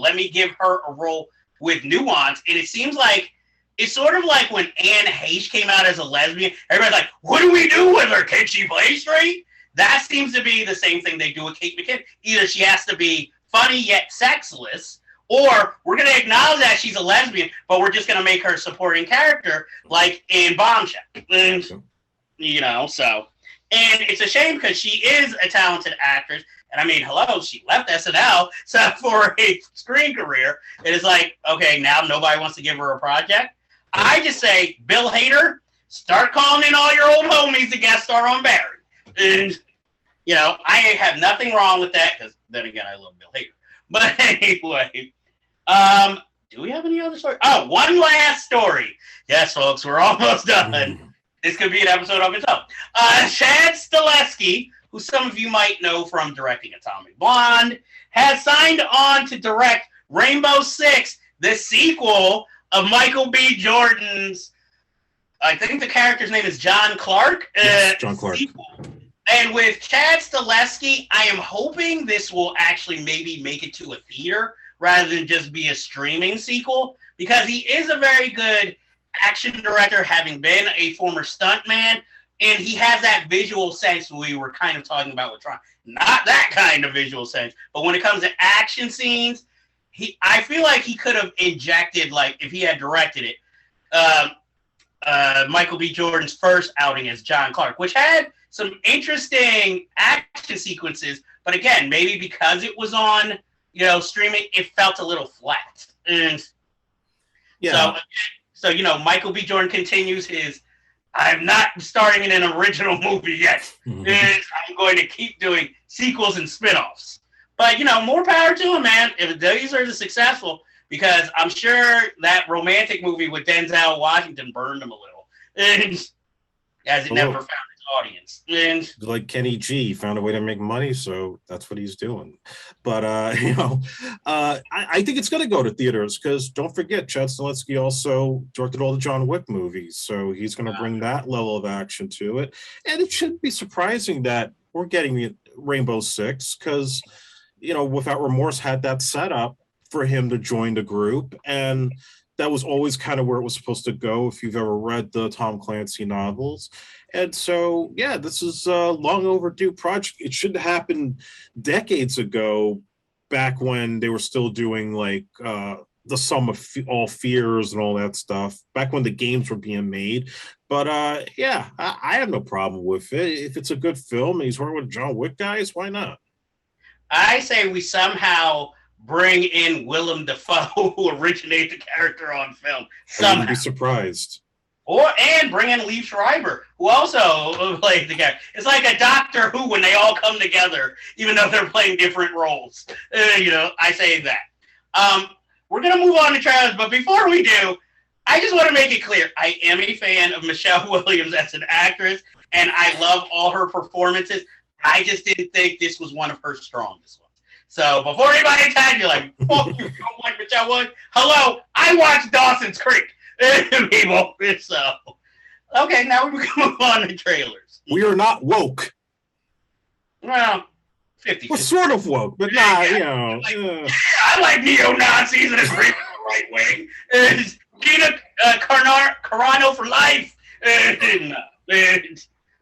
let me give her a role with nuance, and it seems like it's sort of like when Anne Heche came out as a lesbian. Everybody's like, what do we do with her? Can she play straight? That seems to be the same thing they do with Kate McKinnon. Either she has to be funny yet sexless, or we're going to acknowledge that she's a lesbian, but we're just going to make her a supporting character, like in Bombshell. And, you know, so. And it's a shame because she is a talented actress. And I mean, hello, she left SNL for a screen career. It is like, okay, now nobody wants to give her a project. I just say, Bill Hader, start calling in all your old homies to guest star on Barry. And, you know, I have nothing wrong with that because then again, I love Bill Hader. But anyway, do we have any other story? Oh, one last story. Yes, folks, we're almost done. This could be an episode of its own. Chad Stahelski, who some of you might know from directing Atomic Blonde, has signed on to direct Rainbow Six, the sequel of Michael B. Jordan's, I think the character's name is John Clark. Yes, John Clark. Sequel. And with Chad Stahelski, I am hoping this will actually maybe make it to a theater rather than just be a streaming sequel, because he is a very good action director, having been a former stuntman, and he has that visual sense we were kind of talking about with Tron. Not that kind of visual sense, but when it comes to action scenes, I feel like he could have injected, like if he had directed it, Michael B. Jordan's first outing as John Clark, which had some interesting action sequences, but again, maybe because it was on, you know, streaming, it felt a little flat. And yeah. So, you know, Michael B. Jordan continues his, I'm not starting in an original movie yet. And I'm going to keep doing sequels and spinoffs. But, you know, more power to him, man. If these are successful, because I'm sure that romantic movie with Denzel Washington burned him a little. And as it never found its audience. And like Kenny G found a way to make money, so that's what he's doing. But you know, I think it's going to go to theaters because don't forget, Chad Stahelski also directed all the John Wick movies, so he's going to bring that level of action to it. And it shouldn't be surprising that we're getting the Rainbow Six because, you know, Without Remorse had that setup for him to join the group, and that was always kind of where it was supposed to go if you've ever read the Tom Clancy novels. And so, yeah, this is a long overdue project. It should have happened decades ago, back when they were still doing like the Sum of All Fears and all that stuff, back when the games were being made. But yeah, I have no problem with it. If it's a good film and he's working with John Wick guys, why not? I say we somehow bring in Willem Dafoe, who originated the character on film. I wouldn't be surprised. And bring in Liev Schreiber, who also played the character. It's like a Doctor Who when they all come together, even though they're playing different roles. You know, I say that. We're going to move on to trailers, but before we do, I just want to make it clear, I am a fan of Michelle Williams as an actress, and I love all her performances. I just didn't think this was one of her strongest ones. So before anybody attacks you, like, fuck you, you don't like Michelle Williams? Hello, I watched Dawson's Creek. People, so okay, now we can move on to trailers. We are not woke. Well, 50. We're sort of woke, but not, you know. I like neo-Nazis and it's the right way. Gina Carano for life.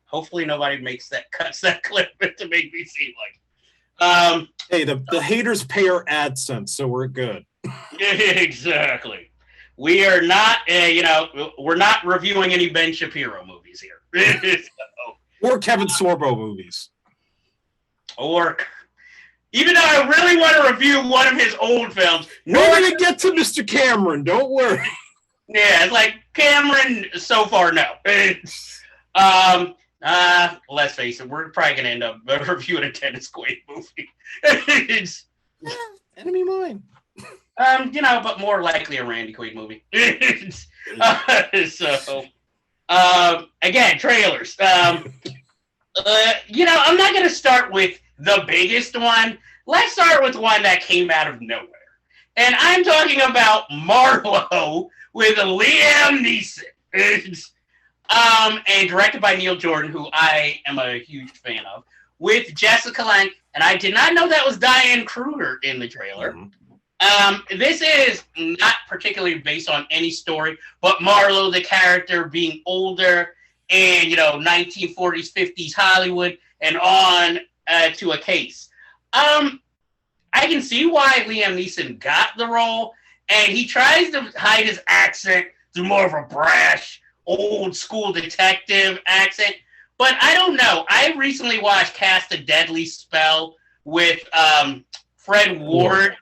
Hopefully nobody cuts that clip to make me seem like. Hey, the haters pay our AdSense, so we're good. Exactly. We are not, we're not reviewing any Ben Shapiro movies here. Or Kevin Sorbo movies. Or, even though I really want to review one of his old films. We're going to get to Mr. Cameron, don't worry. Yeah, it's like Cameron, so far, no. Let's face it, we're probably going to end up reviewing a Dennis Quaid movie. Enemy Mine. But more likely a Randy Quaid movie. Again, trailers. I'm not going to start with the biggest one. Let's start with one that came out of nowhere. And I'm talking about Marlowe with Liam Neeson. And directed by Neil Jordan, who I am a huge fan of, with Jessica Lange. And I did not know that was Diane Kruger in the trailer. This is not particularly based on any story, but Marlowe, the character, being older in 1940s, 50s Hollywood, and on to a case. I can see why Liam Neeson got the role, and he tries to hide his accent through more of a brash, old school detective accent. But I don't know. I recently watched Cast a Deadly Spell with Fred Ward.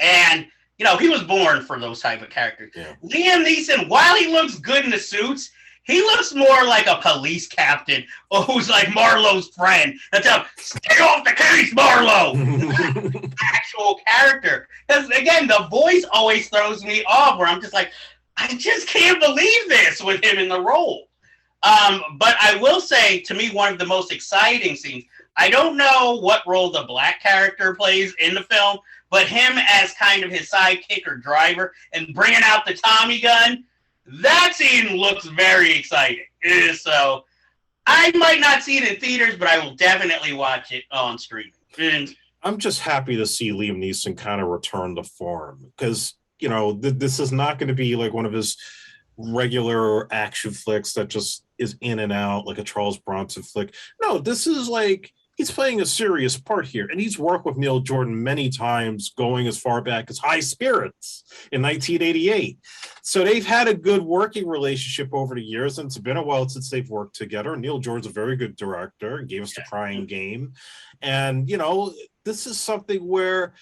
And, he was born for those type of characters. Yeah. Liam Neeson, while he looks good in the suits, he looks more like a police captain who's like Marlowe's friend. And tell him, stay off the case, Marlowe! Actual character. Because, again, the voice always throws me off where I'm just like, I just can't believe this with him in the role. But I will say, to me, one of the most exciting scenes, I don't know what role the black character plays in the film, but him as kind of his sidekick or driver and bringing out the Tommy gun, that scene looks very exciting. So I might not see it in theaters, but I will definitely watch it on streaming. And I'm just happy to see Liam Neeson kind of return to form because, this is not going to be like one of his regular action flicks that just is in and out like a Charles Bronson flick. No, this is like he's playing a serious part here, and he's worked with Neil Jordan many times, going as far back as High Spirits in 1988. So they've had a good working relationship over the years, and it's been a while since they've worked together. Neil Jordan's a very good director and gave us The Crying Game. And, this is something where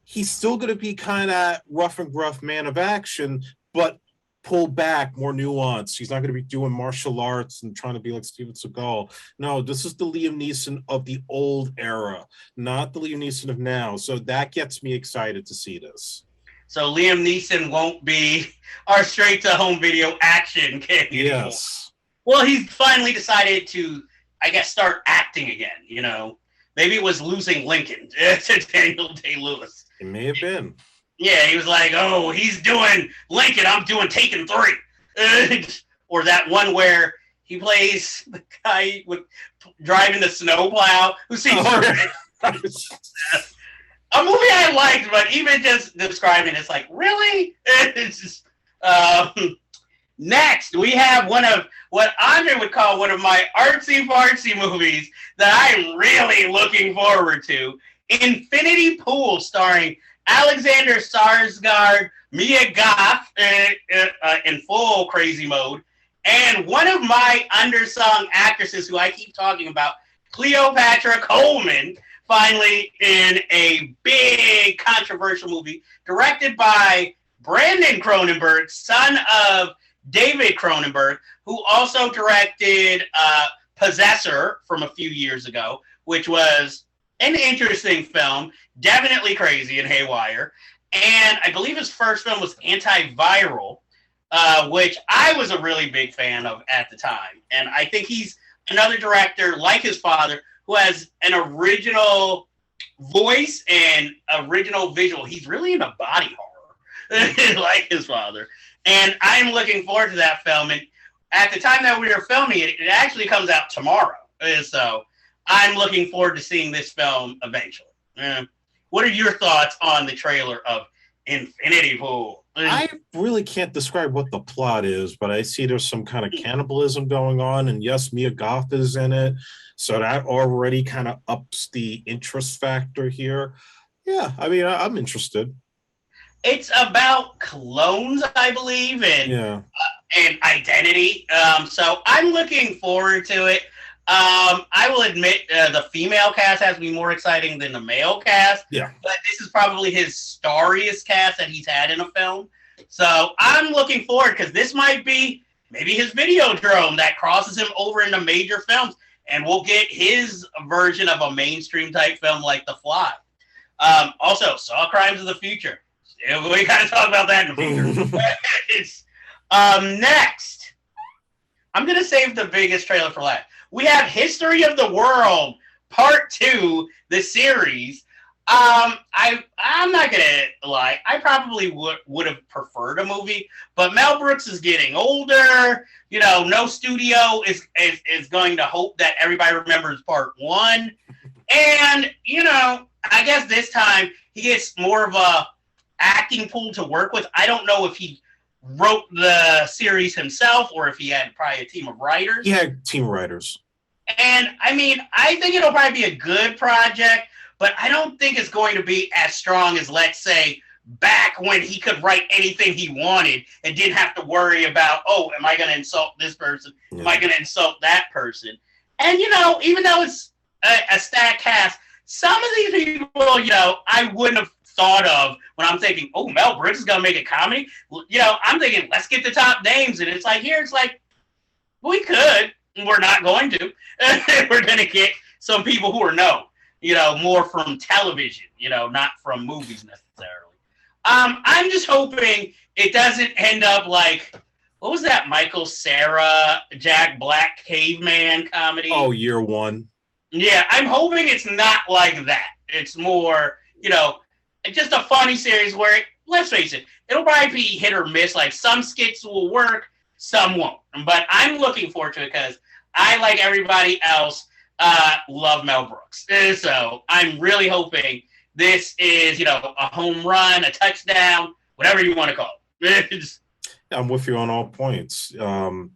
he's still going to be kind of rough and gruff man of action, but pull back, more nuance. He's not going to be doing martial arts and trying to be like Steven Seagal. No, this is the Liam Neeson of the old era, not the Liam Neeson of now. So that gets me excited to see this. So Liam Neeson won't be our straight-to-home video action kid anymore. Yes. Well, he's finally decided to, I guess, start acting again, Maybe it was losing Lincoln to Daniel Day-Lewis. It may have been. Yeah, he was like, oh, he's doing Lincoln, I'm doing Taken 3. Or that one where he plays the guy with driving the snowplow who seems a movie I liked, but even just describing it's like, really? It's just, next, we have one of what Andre would call one of my artsy-fartsy movies that I'm really looking forward to. Infinity Pool, starring Alexander Skarsgård, Mia Goth in full crazy mode, and one of my undersung actresses who I keep talking about, Cleopatra Coleman, finally in a big controversial movie directed by Brandon Cronenberg, son of David Cronenberg, who also directed Possessor from a few years ago, which was an interesting film, definitely crazy and haywire. And I believe his first film was Antiviral, which I was a really big fan of at the time. And I think he's another director, like his father, who has an original voice and original visual. He's really into body horror, like his father. And I'm looking forward to that film. And at the time that we were filming it, it actually comes out tomorrow. So I'm looking forward to seeing this film eventually. What are your thoughts on the trailer of Infinity Pool? I really can't describe what the plot is, but I see there's some kind of cannibalism going on. And yes, Mia Goth is in it. So that already kind of ups the interest factor here. Yeah, I mean, I'm interested. It's about clones, I believe, and identity. So I'm looking forward to it. I will admit the female cast has to be more exciting than the male cast. Yeah. But this is probably his starriest cast that he's had in a film. So I'm looking forward because this might be maybe his Videodrome that crosses him over into major films, and we'll get his version of a mainstream type film like The Fly. Also, Saw Crimes of the Future. We got to talk about that in the future. Next, I'm going to save the biggest trailer for last. We have History of the World, Part 2, the series. I'm not going to lie. I probably would have preferred a movie, but Mel Brooks is getting older. No studio is going to hope that everybody remembers Part 1. And, I guess this time he gets more of a acting pool to work with. I don't know if he wrote the series himself or if he had probably a team of writers. He had team writers. And I mean, I think it'll probably be a good project, but I don't think it's going to be as strong as, let's say, back when he could write anything he wanted and didn't have to worry about, oh, am I going to insult this person? Am I going to insult that person? And, you know, even though it's a stacked cast, some of these people, you know, I wouldn't have thought of when I'm thinking, oh, Mel Brooks is going to make a comedy. You know, I'm thinking, let's get the top names. And it's like, here, it's like, we could. We're not going to. We're going to get some people who are known, you know, more from television, you know, not from movies necessarily. I'm just hoping it doesn't end up like, what was that Michael Cera, Jack Black caveman comedy? Oh, Year One. Yeah, I'm hoping it's not like that. It's more, you know, just a funny series where, let's face it, it'll probably be hit or miss. Like, some skits will work, some won't. But I'm looking forward to it because I, like everybody else, love Mel Brooks. So I'm really hoping this is, you know, a home run, a touchdown, whatever you want to call it. I'm with you on all points. I'm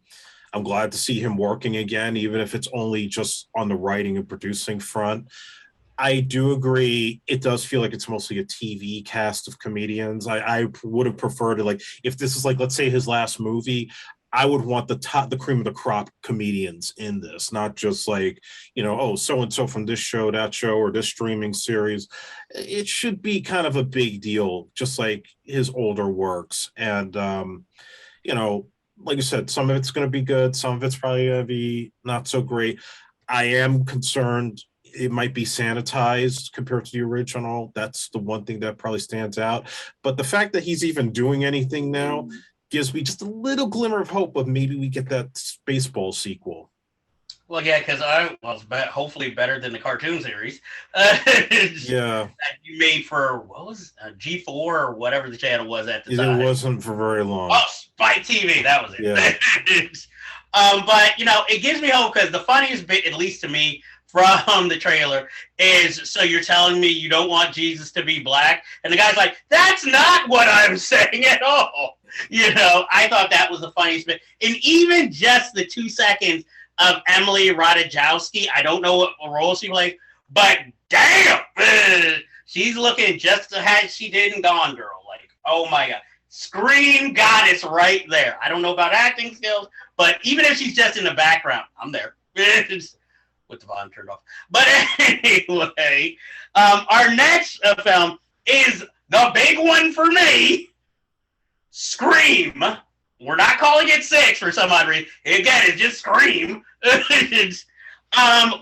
glad to see him working again, even if it's only just on the writing and producing front. I do agree. It does feel like it's mostly a TV cast of comedians. I would have preferred to, like, if this is like, let's say his last movie, I would want the cream of the crop comedians in this, not just like, you know, oh, so-and-so from this show, that show, or this streaming series. It should be kind of a big deal, just like his older works. And, you know, like I said, some of it's going to be good. Some of it's probably going to be not so great. I am concerned it might be sanitized compared to the original. That's the one thing that probably stands out. But the fact that he's even doing anything now gives me just a little glimmer of hope of maybe we get that Spaceball sequel. Well, yeah, because I was hopefully better than the cartoon series. Yeah. That you made for, what was it, G4 or whatever the channel was at the time. It wasn't for very long. Oh, Spike TV, that was it. Yeah. But, you know, it gives me hope because the funniest bit, at least to me, from the trailer is, so you're telling me you don't want Jesus to be black? And the guy's like, that's not what I'm saying at all. You know, I thought that was the funniest bit. And even just the 2 seconds of Emily Ratajkowski, I don't know what role she played, but damn, she's looking just as she did in Gone Girl. Like, oh my God. Scream goddess right there. I don't know about acting skills, but even if she's just in the background, I'm there. With the volume turned off. But anyway, our next film is the big one for me, Scream. We're not calling it 6 for some odd reason. Again, it's just Scream. It's,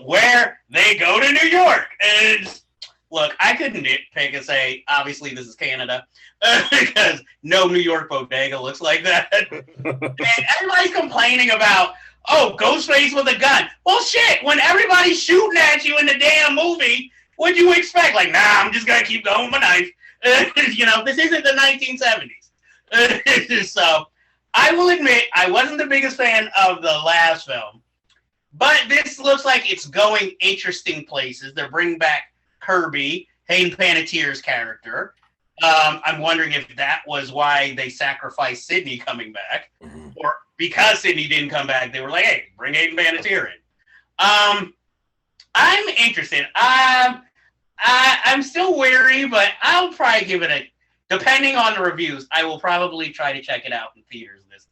where they go to New York. And look, I could nitpick and say, obviously this is Canada, because no New York bodega looks like that. And everybody's complaining about, oh, Ghostface with a gun. Well, shit, when everybody's shooting at you in the damn movie, what'd you expect? Like, nah, I'm just going to keep going with my knife. You know, this isn't the 1970s. So, I will admit, I wasn't the biggest fan of the last film. But this looks like it's going interesting places. They're bringing back Kirby, Hayden Panettiere's character. I'm wondering if that was why they sacrificed Sidney coming back. Mm-hmm. Or because Sidney didn't come back, they were like, hey, bring Hayden Panettiere in. I'm interested. I'm still wary, but I'll probably give it a, depending on the reviews, I will probably try to check it out in theaters this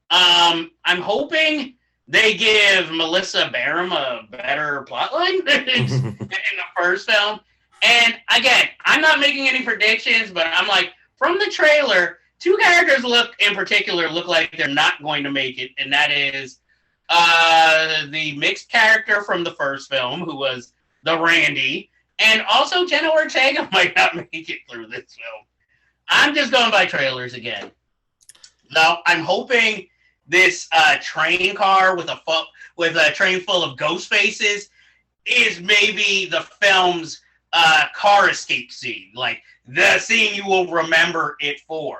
time. I'm hoping they give Melissa Barham a better plotline in the first film. And again, I'm not making any predictions, but I'm like, from the trailer, 2 characters in particular look like they're not going to make it, and that is the mixed character from the first film, who was the Randy, and also Jenna Ortega might not make it through this film. I'm just going by trailers again. Now, I'm hoping this train car with a train full of ghost faces is maybe the film's car escape scene, like the scene you will remember it for.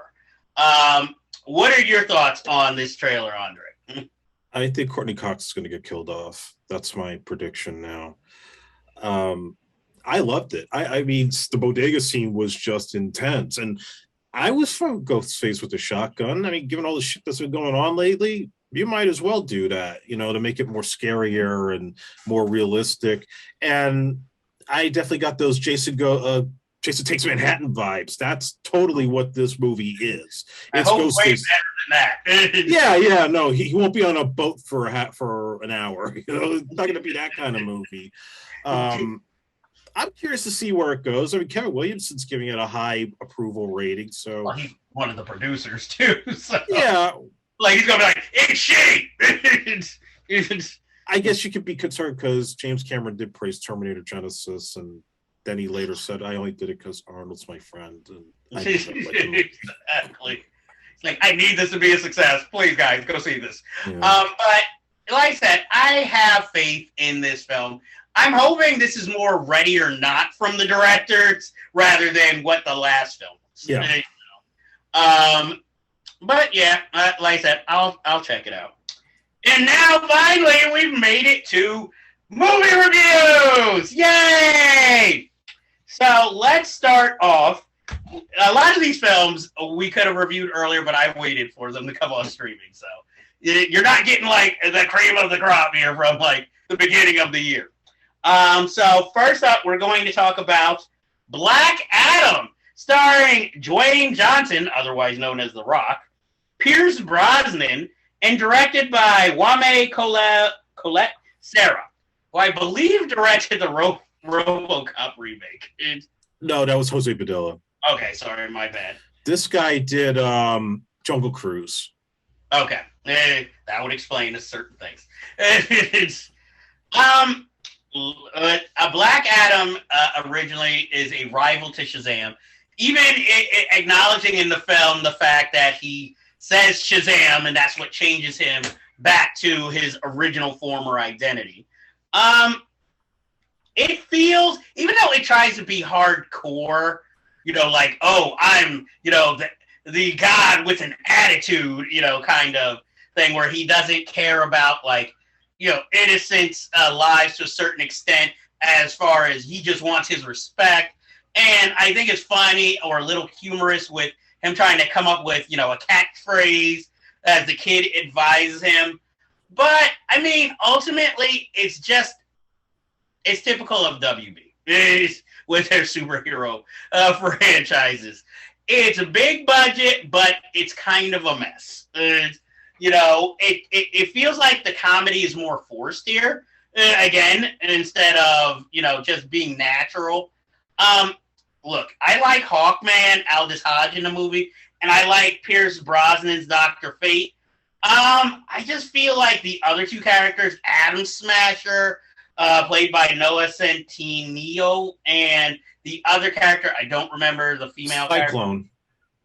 What are your thoughts on this trailer, Andre? I think Courtney Cox is going to get killed off. That's my prediction now. I loved it. I mean, the bodega scene was just intense, and I was from Ghostface with the shotgun. I mean, given all the shit that's been going on lately, you might as well do that, you know, to make it more scarier and more realistic. And I definitely got those Jason Takes Manhattan vibes. That's totally what this movie is. I It's hope way Ghostface. better than that. Yeah, no, he won't be on a boat for an hour. You know, it's not going to be that kind of movie. I'm curious to see where it goes. I mean, Kevin Williamson's giving it a high approval rating, so Well, he's one of the producers too. So. Yeah, like he's gonna be like, it's shitty. I guess you could be concerned because James Cameron did praise Terminator Genesis, and then he later said, "I only did it because Arnold's my friend." And Exactly. It's like, I need this to be a success. Please, guys, go see this. Yeah. But like I said, I have faith in this film. I'm hoping this is more ready or not from the directors rather than what the last film was. Yeah. But yeah, like I said, I'll check it out. And now finally we've made it to movie reviews. Yay! So let's start off. A lot of these films we could have reviewed earlier, but I waited for them to come on streaming. So you're not getting like the cream of the crop here from like the beginning of the year. So first up, we're going to talk about Black Adam, starring Dwayne Johnson, otherwise known as The Rock, Pierce Brosnan, and directed by Wame Colette Serra, who I believe directed the RoboCop remake. No, that was Jose Padilla. Okay, sorry, my bad. This guy did Jungle Cruise. Okay, that would explain certain things. A Black Adam originally is a rival to Shazam, even acknowledging in the film the fact that he says Shazam, and that's what changes him back to his original former identity. It feels, even though it tries to be hardcore, you know, like, oh, I'm, you know, the God with an attitude, you know, kind of thing, where he doesn't care about, like, you know, innocent lives to a certain extent, as far as he just wants his respect. And I think it's funny or a little humorous with him trying to come up with, you know, a catchphrase as the kid advises him. But, I mean, ultimately, it's typical of WB. It's with their superhero franchises. It's a big budget, but it's kind of a mess. You know, it feels like the comedy is more forced here, again, instead of, you know, just being natural. Look, I like Hawkman, Aldous Hodge in the movie, and I like Pierce Brosnan's Dr. Fate. I just feel like the other two characters, Atom Smasher, played by Noah Centineo, and the other character, I don't remember the female Cyclone. character.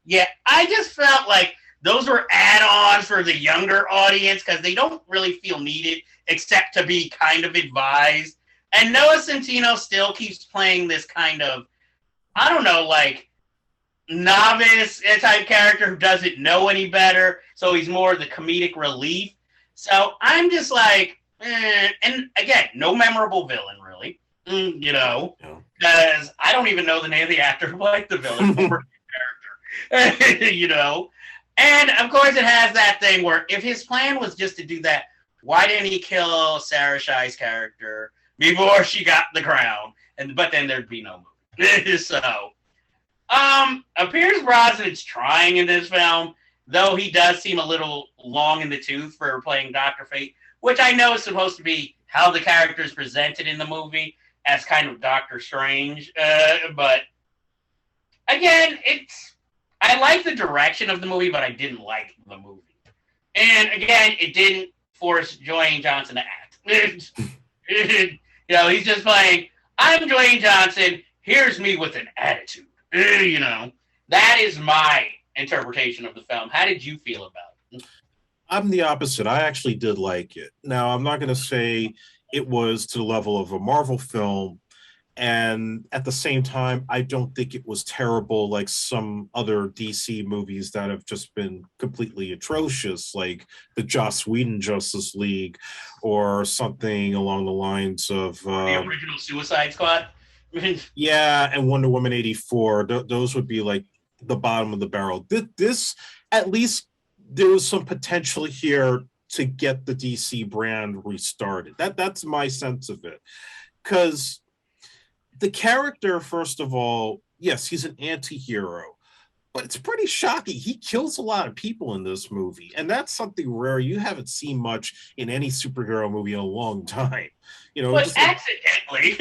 Yeah, I just felt like those were add-ons for the younger audience because they don't really feel needed except to be kind of advised. And Noah Centineo still keeps playing this kind of, I don't know, like novice type character who doesn't know any better. So he's more the comedic relief. So I'm just like, and again, no memorable villain really, you know, because I don't even know the name of the actor who played the villain for character, you know. And of course, it has that thing where if his plan was just to do that, why didn't he kill Sarah Shire's character before she got the crown? But then there'd be no movie. So, Pierce Brosnan's trying in this film, though he does seem a little long in the tooth for playing Dr. Fate, which I know is supposed to be how the character is presented in the movie as kind of Doctor Strange. But again, I like the direction of the movie, but I didn't like the movie. And again, it didn't force Dwayne Johnson to act. You know, he's just playing, I'm Dwayne Johnson, here's me with an attitude. You know, that is my interpretation of the film. How did you feel about it? I'm the opposite. I actually did like it. Now, I'm not going to say it was to the level of a Marvel film, and at the same time, I don't think it was terrible like some other DC movies that have just been completely atrocious, like the Joss Whedon Justice League or something along the lines of... the original Suicide Squad? Yeah, and Wonder Woman 84. Those would be like the bottom of the barrel. This, at least, there was some potential here to get the DC brand restarted. That's my sense of it. Because the character, first of all, yes, he's an anti-hero, but it's pretty shocking. He kills a lot of people in this movie, and that's something rare. You haven't seen much in any superhero movie in a long time. You know, but just accidentally.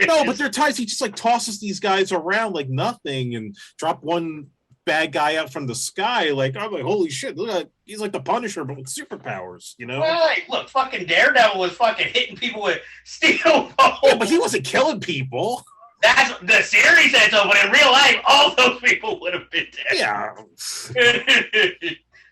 no, but there are times he just like tosses these guys around like nothing and drop one bad guy out from the sky. Like, I'm like, holy shit, look at, he's like the Punisher, but with superpowers, you know? Right. Look, fucking Daredevil was fucking hitting people with steel balls. Yeah, but he wasn't killing people. That's the series said so, but in real life, all those people would have been dead. Yeah.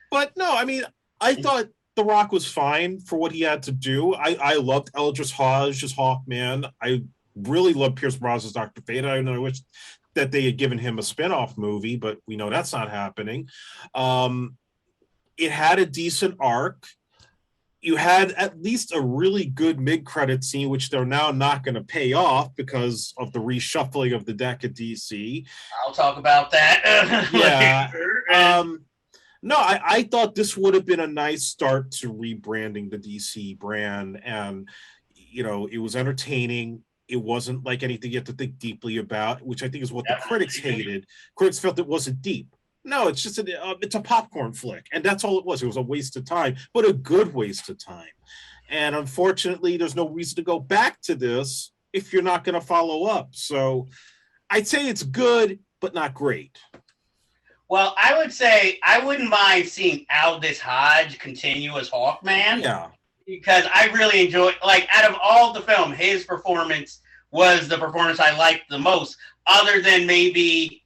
But no, I mean, I thought The Rock was fine for what he had to do. I loved Eldridge Hodge as Hawkman. I really loved Pierce Brosnan's Dr. Fate. I know I wish that they had given him a spin-off movie, but we know that's not happening. It had a decent arc. You had at least a really good mid-credit scene, which they're now not going to pay off because of the reshuffling of the deck at DC. I'll talk about that. Yeah. No, I thought this would have been a nice start to rebranding the DC brand. And, you know, it was entertaining. It wasn't like anything you have to think deeply about, which I think is what the critics hated. Critics felt it wasn't deep. No, it's just it's a popcorn flick, and that's all it was. It was a waste of time, but a good waste of time. And unfortunately, there's no reason to go back to this if you're not going to follow up. So I'd say it's good, but not great. Well, I would say I wouldn't mind seeing Aldous Hodge continue as Hawkman. Yeah. Because I really enjoyed, like, out of all the film, his performance was the performance I liked the most, other than maybe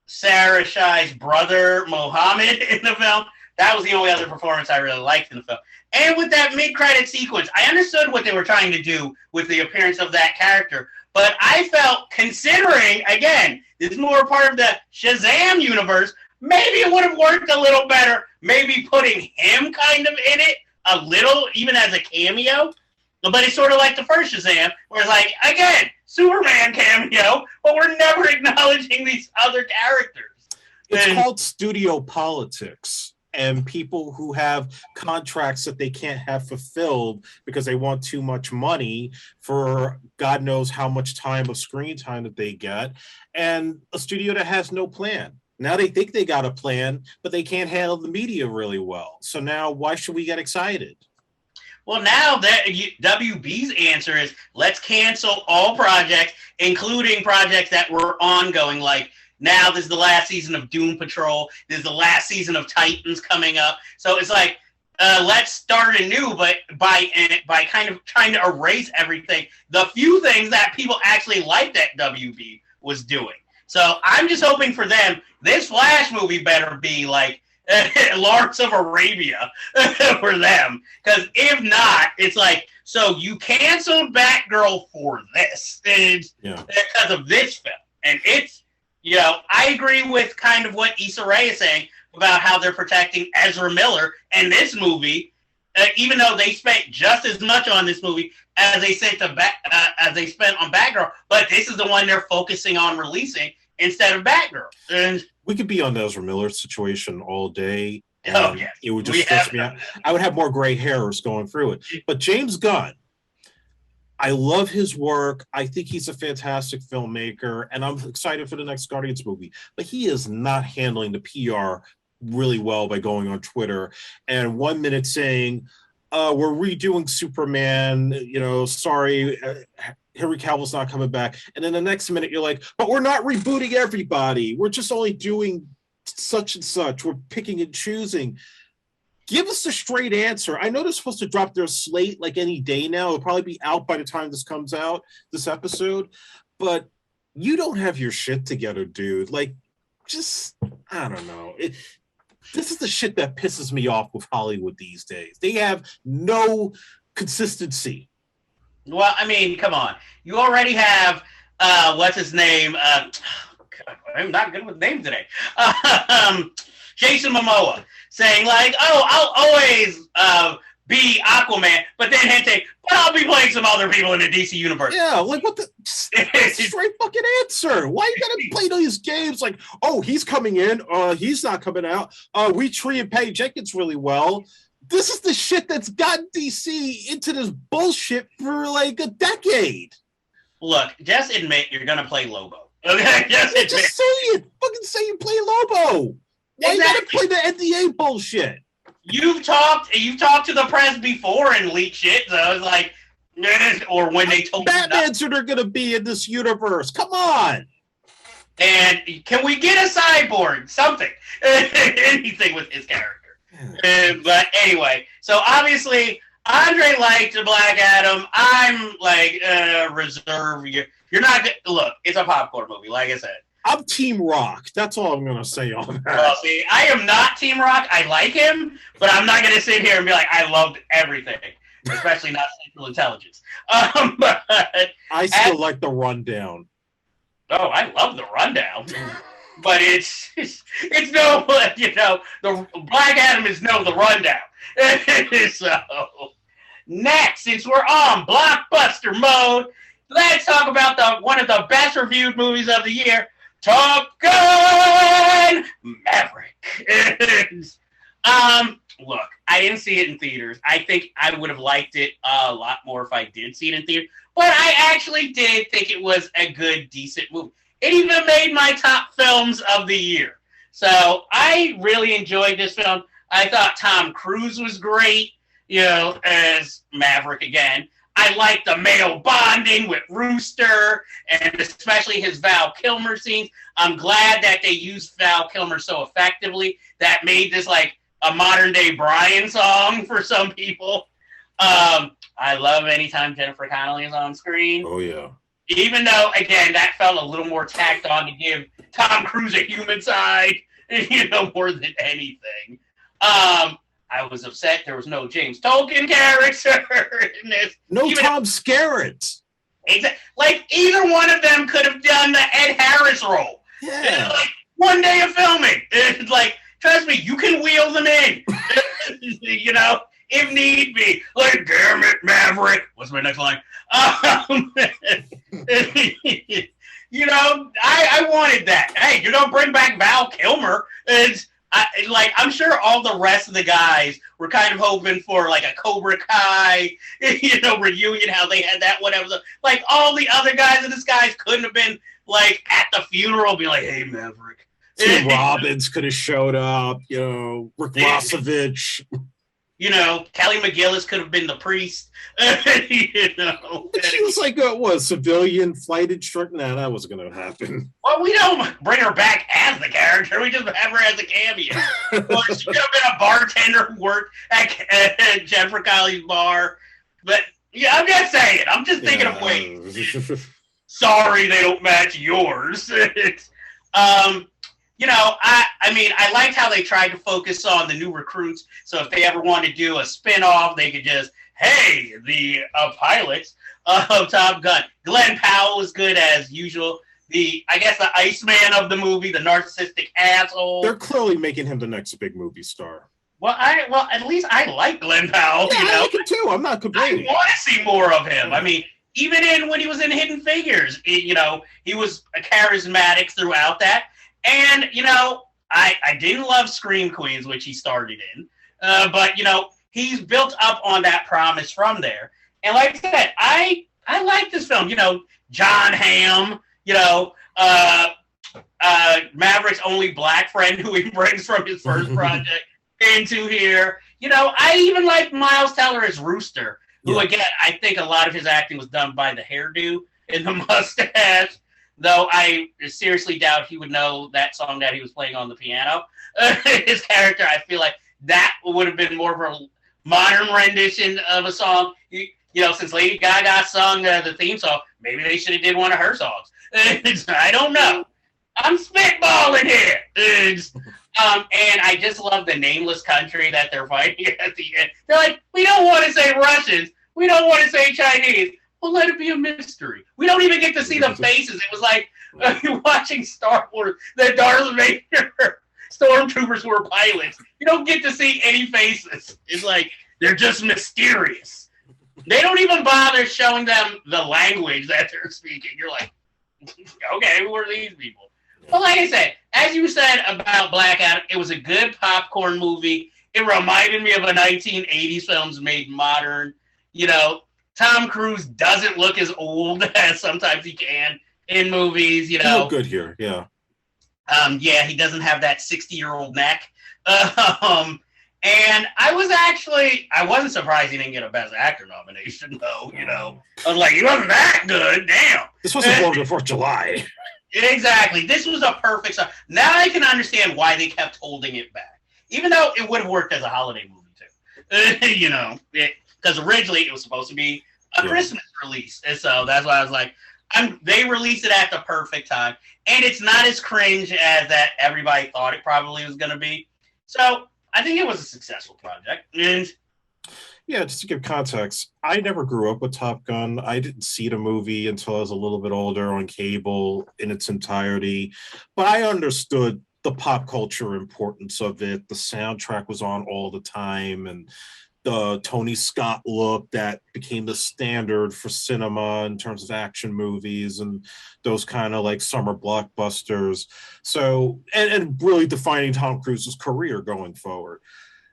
Sarah Shai's brother, Mohammed, in the film. That was the only other performance I really liked in the film. And with that mid-credit sequence, I understood what they were trying to do with the appearance of that character. But I felt, considering, again, this is more part of the Shazam universe, maybe it would have worked a little better. Maybe putting him kind of in it a little, even as a cameo. But it's sort of like the first Shazam, where it's like, again, Superman cameo, but we're never acknowledging these other characters. It's called studio politics, and people who have contracts that they can't have fulfilled because they want too much money for God knows how much time of screen time that they get, and a studio that has no plan. Now they think they got a plan, but they can't handle the media really well. So now why should we get excited? Well, now that WB's answer is let's cancel all projects, including projects that were ongoing. Like now, this is the last season of Doom Patrol. This is the last season of Titans coming up. So it's like let's start anew, but by kind of trying to erase everything, the few things that people actually liked that WB was doing. So I'm just hoping for them. This Flash movie better be like Lawrence of Arabia for them, because if not, it's like, so you canceled Batgirl for this, because of this film, and it's, you know, I agree with kind of what Issa Rae is saying about how they're protecting Ezra Miller and this movie, even though they spent just as much on this movie as they spent on Batgirl, but this is the one they're focusing on releasing instead of Batgirl. And we could be on the Ezra Miller situation all day. Yes. It would just stress me out. I would have more gray hairs going through it. But James Gunn, I love his work. I think he's a fantastic filmmaker, and I'm excited for the next Guardians movie. But he is not handling the PR really well by going on Twitter and 1 minute saying, we're redoing Superman, you know, sorry, Henry Cavill's not coming back. And then the next minute you're like, but we're not rebooting everybody. We're just only doing such and such. We're picking and choosing. Give us a straight answer. I know they're supposed to drop their slate like any day now. It'll probably be out by the time this comes out, this episode. But you don't have your shit together, dude. Like, just, I don't know. This is the shit that pisses me off with Hollywood these days. They have no consistency. Well, I mean, come on. You already have, what's his name? God, I'm not good with names today. Jason Momoa saying like, oh, I'll always be Aquaman, but then he'd say, I'll be playing some other people in the DC universe. Yeah, like what the straight fucking answer. Why you gotta play these games like, oh, he's coming in, he's not coming out. We treated Patty Jenkins really well. This is the shit that's gotten DC into this bullshit for like a decade. Look, just admit you're gonna play Lobo. Okay, just say it. Fucking say you play Lobo. Why you gotta play the NDA bullshit? You've talked to the press before and leaked shit, so I was like, or when they told Batman's are going to be in this universe. Come on. And can we get a cyborg? Something. Anything with his character. But anyway, so obviously, Andre liked the Black Adam. I'm like, reserve. You're not, look, it's a popcorn movie, like I said. I'm Team Rock. That's all I'm going to say on that. Well, see, I am not Team Rock. I like him, but I'm not going to sit here and be like, I loved everything, especially not Central Intelligence. But I still like the Rundown. Oh, I love the Rundown. But it's no, the Black Adam is no the Rundown. So, next, since we're on blockbuster mode, let's talk about one of the best reviewed movies of the year, Top Gun Maverick. Look, I didn't see it in theaters. I think I would have liked it a lot more if I did see it in theaters. But I actually did think it was a good, decent movie. It even made my top films of the year. So I really enjoyed this film. I thought Tom Cruise was great, as Maverick again. I like the male bonding with Rooster, and especially his Val Kilmer scenes. I'm glad that they used Val Kilmer so effectively. That made this like a modern-day Brian song for some people. I love anytime Jennifer Connelly is on screen. Oh, yeah. Even though, again, that felt a little more tacked on to give Tom Cruise a human side, more than anything. I was upset there was no James Tolkien character in this. No Tom Skerritt. Exactly. Like, either one of them could have done the Ed Harris role. Yeah. Like, one day of filming. It's like, trust me, you can wheel them in. If need be. Like, damn it, Maverick. What's my next line? I wanted that. Hey, you're going to bring back Val Kilmer. I'm sure all the rest of the guys were kind of hoping for like a Cobra Kai, reunion, how they had that, whatever. Like all the other guys in disguise couldn't have been like at the funeral, be like, hey, Maverick. Tim Robbins could have showed up, Rick Rossovich. Kelly McGillis could have been the priest. She was like a civilian flight instructor. Nah, that wasn't going to happen. Well, we don't bring her back as the character. We just have her as a cameo. Well, she could have been a bartender who worked at Jennifer Connelly's bar. But, yeah, I'm just saying. I'm just thinking of ways. Sorry they don't match yours. I liked how they tried to focus on the new recruits. So if they ever want to do a spinoff, they could just, hey, the pilots of Top Gun. Glenn Powell was good as usual. The Iceman of the movie, the narcissistic asshole. They're clearly making him the next big movie star. Well, at least I like Glenn Powell. Yeah, I like him too. I'm not complaining. I want to see more of him. I mean, even when he was in Hidden Figures, he was charismatic throughout that. And, I didn't love Scream Queens, which he started in. But, he's built up on that promise from there. And like I said, I like this film. John Hamm, Maverick's only black friend who he brings from his first project into here. I even like Miles Teller as Rooster, who, again, I think a lot of his acting was done by the hairdo and the mustache. Though I seriously doubt he would know that song that he was playing on the piano. His character, I feel like that would have been more of a modern rendition of a song. Since Lady Gaga sung the theme song, maybe they should have did one of her songs. I don't know. I'm spitballing here. And I just love the nameless country that they're fighting at the end. They're like, we don't want to say Russians. We don't want to say Chinese. Well, let it be a mystery. We don't even get to see the faces. It was like watching Star Wars. The Darth Vader stormtroopers were pilots. You don't get to see any faces. It's like they're just mysterious. They don't even bother showing them the language that they're speaking. You're like, okay, who are these people? But like I said, as you said about Black Adam, it was a good popcorn movie. It reminded me of a 1980s films made modern. You know, Tom Cruise doesn't look as old as sometimes he can in movies. You know, he looked good here. Yeah. Yeah, he doesn't have that 60-year-old neck. And I wasn't surprised he didn't get a Best Actor nomination, though. You know, I was like, he wasn't that good. Damn. This wasn't Born Before July. Exactly. This was a perfect song. Now I can understand why they kept holding it back, even though it would have worked as a holiday movie too. You know, because originally it was supposed to be a Christmas release, and so that's why I was like, they released it at the perfect time, and it's not as cringe as that everybody thought it probably was going to be. So I think it was a successful project. And yeah, just to give context, I never grew up with Top Gun. I didn't see the movie until I was a little bit older on cable in its entirety, but I understood the pop culture importance of it. The soundtrack was on all the time, and the Tony Scott look that became the standard for cinema in terms of action movies and those kind of like summer blockbusters. So, and really defining Tom Cruise's career going forward.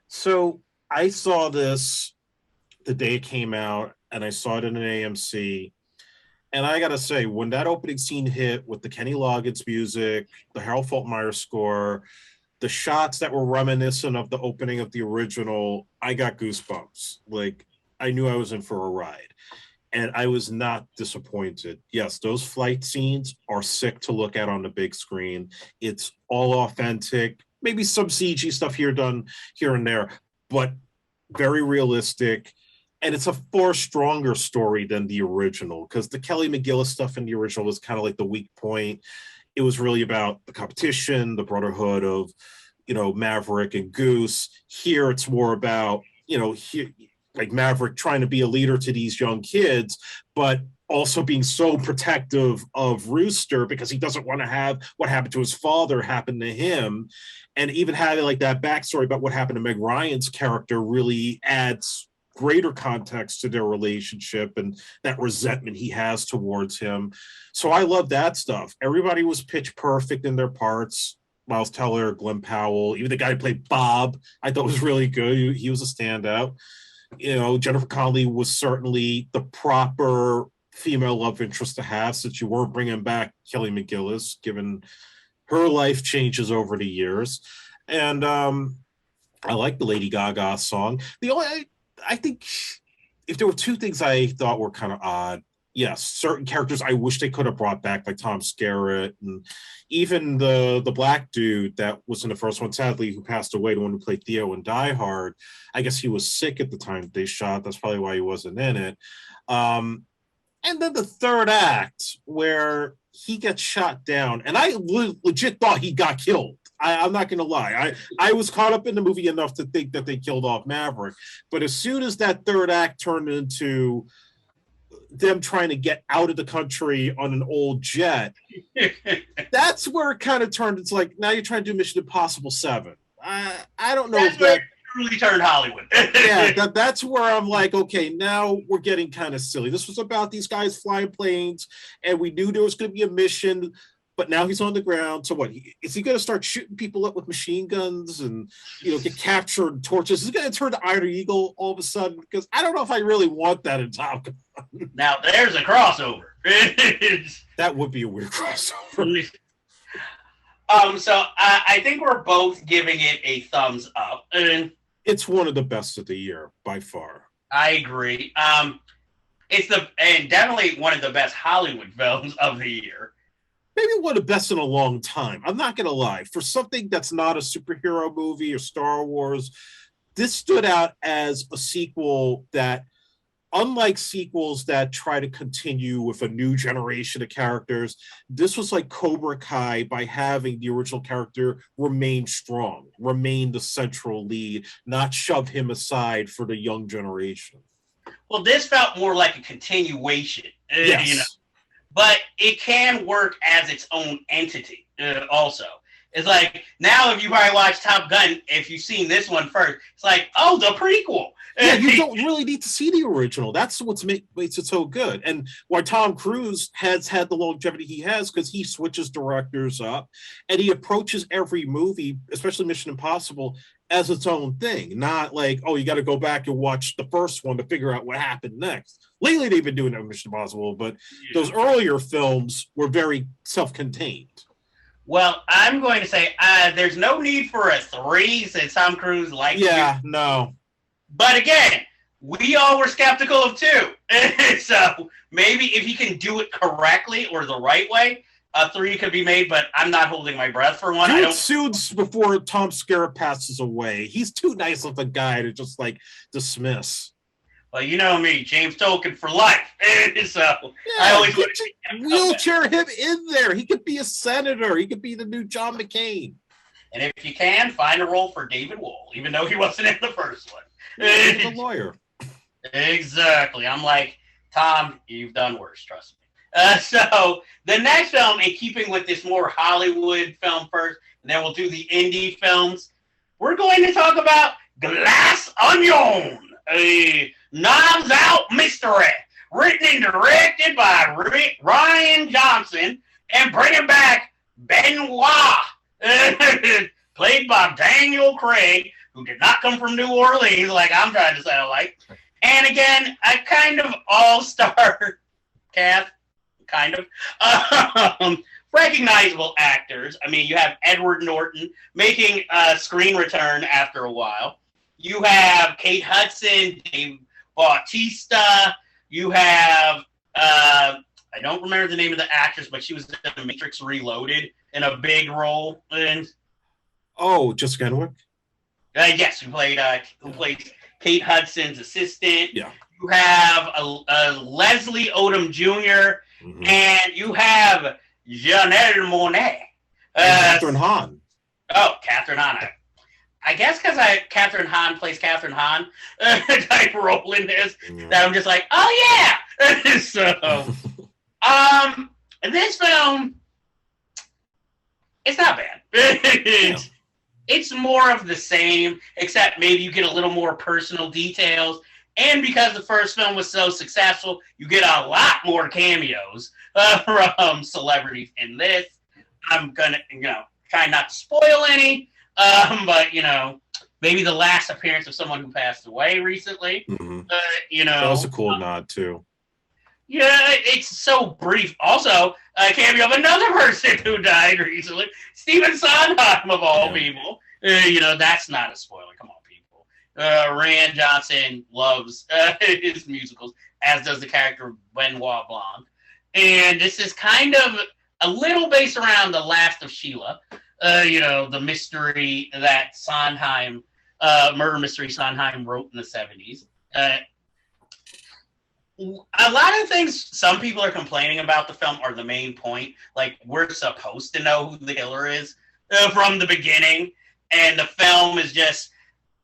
So I saw this the day it came out, and I saw it in an AMC. And I gotta say, when that opening scene hit with the Kenny Loggins music, the Harold Faltermeyer score, the shots that were reminiscent of the opening of the original, I got goosebumps. Like, I knew I was in for a ride. And I was not disappointed. Yes, those flight scenes are sick to look at on the big screen. It's all authentic, maybe some CG stuff done here and there, but very realistic. And it's a far stronger story than the original, because the Kelly McGillis stuff in the original was kind of like the weak point. It was really about the competition, the brotherhood of, Maverick and Goose. Here, it's more about, like Maverick trying to be a leader to these young kids, but also being so protective of Rooster because he doesn't want to have what happened to his father happen to him. And even having like that backstory about what happened to Meg Ryan's character really adds greater context to their relationship and that resentment he has towards him. So I love that stuff. Everybody was pitch perfect in their parts. Miles Teller, Glenn Powell, even the guy who played Bob, I thought was really good. He was a standout. Jennifer Connelly was certainly the proper female love interest to have, since you weren't bringing back Kelly McGillis, given her life changes over the years. And I like the Lady Gaga song. I think if there were two things I thought were kind of odd, yes, certain characters I wish they could have brought back, like Tom Skerritt, and even the black dude that was in the first one, sadly, who passed away, the one who played Theo in Die Hard. I guess he was sick at the time they shot. That's probably why he wasn't in it. And then the third act, where he gets shot down, and I legit thought he got killed. I'm not going to lie. I was caught up in the movie enough to think that they killed off Maverick. But as soon as that third act turned into them trying to get out of the country on an old jet, that's where it kind of turned. It's like, now you're trying to do Mission Impossible 7. I don't know if that truly turned Hollywood. Yeah, that's where I'm like, okay, now we're getting kind of silly. This was about these guys flying planes, and we knew there was going to be a mission, but now he's on the ground. So what? Is he going to start shooting people up with machine guns and, get captured, torches? Is he going to turn to Iron Eagle all of a sudden? Because I don't know if I really want that in Top Gun. Now, there's a crossover. That would be a weird crossover. So I think we're both giving it a thumbs up. And it's one of the best of the year, by far. I agree. It's definitely one of the best Hollywood films of the year. Maybe one of the best in a long time. I'm not going to lie. For something that's not a superhero movie or Star Wars, this stood out as a sequel that, unlike sequels that try to continue with a new generation of characters, this was like Cobra Kai by having the original character remain strong, remain the central lead, not shove him aside for the young generation. Well, this felt more like a continuation, yes. But it can work as its own entity also. It's like, now if you probably watch Top Gun, if you've seen this one first, it's like, oh, the prequel. Yeah, you don't really need to see the original. That's what's makes it so good. And why Tom Cruise has had the longevity he has, because he switches directors up and he approaches every movie, especially Mission Impossible, as its own thing. Not like, oh, you got to go back and watch the first one to figure out what happened next. Lately, they've been doing that with Mission Impossible, but those earlier films were very self-contained. Well, I'm going to say there's no need for a 3 since Tom Cruise likes no. But again, we all were skeptical of 2. So maybe if he can do it correctly or the right way, a 3 could be made, but I'm not holding my breath for one. I don't soon before Tom Skerritt passes away. He's too nice of a guy to just like dismiss. Well, you know me, James Tolkien for life. So I always wheelchair him in there. He could be a senator. He could be the new John McCain. And if you can, find a role for David Wohl, even though he wasn't in the first one. He's a lawyer. Exactly. I'm like, Tom, you've done worse, trust me. So the next film, in keeping with this more Hollywood film first, and then we'll do the indie films, we're going to talk about Glass Onion, a Knives Out mystery, written and directed by Ryan Johnson, and bringing back Benoit, played by Daniel Craig, who did not come from New Orleans, like I'm trying to sound like. And again, a kind of all-star cast, kind of. Recognizable actors. I mean, you have Edward Norton making a screen return after a while. You have Kate Hudson, Dave Bautista. You have, I don't remember the name of the actress, but she was in The Matrix Reloaded in a big role. And Jessica Henwick? Yes, who played Kate Hudson's assistant. Yeah. You have a Leslie Odom Jr. And you have Janelle Monáe. Catherine Hahn. Oh, Catherine Hahn. I guess because Catherine Hahn plays Catherine Hahn type role in this, that I'm just like, oh yeah. So, and this film, it's not bad. It's more of the same, except maybe you get a little more personal details. And because the first film was so successful, you get a lot more cameos from celebrities in this. I'm gonna, try not to spoil any, but maybe the last appearance of someone who passed away recently. That was a cool nod too. Yeah, it's so brief. Also, a cameo of another person who died recently, Stephen Sondheim of all people. That's not a spoiler. Come on, people. Rand Johnson loves his musicals, as does the character of Benoit Blanc. And this is kind of a little based around The Last of Sheila, the mystery that Sondheim, murder mystery Sondheim wrote in the 70s. A lot of things some people are complaining about the film are the main point. Like, we're supposed to know who the killer is from the beginning. And the film is just,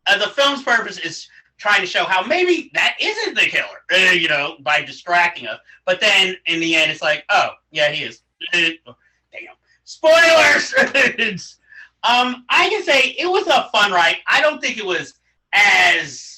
the film's purpose is trying to show how maybe that isn't the killer, by distracting us. But then in the end, it's like, oh, yeah, he is. Damn. Spoilers! I can say it was a fun ride. I don't think it was as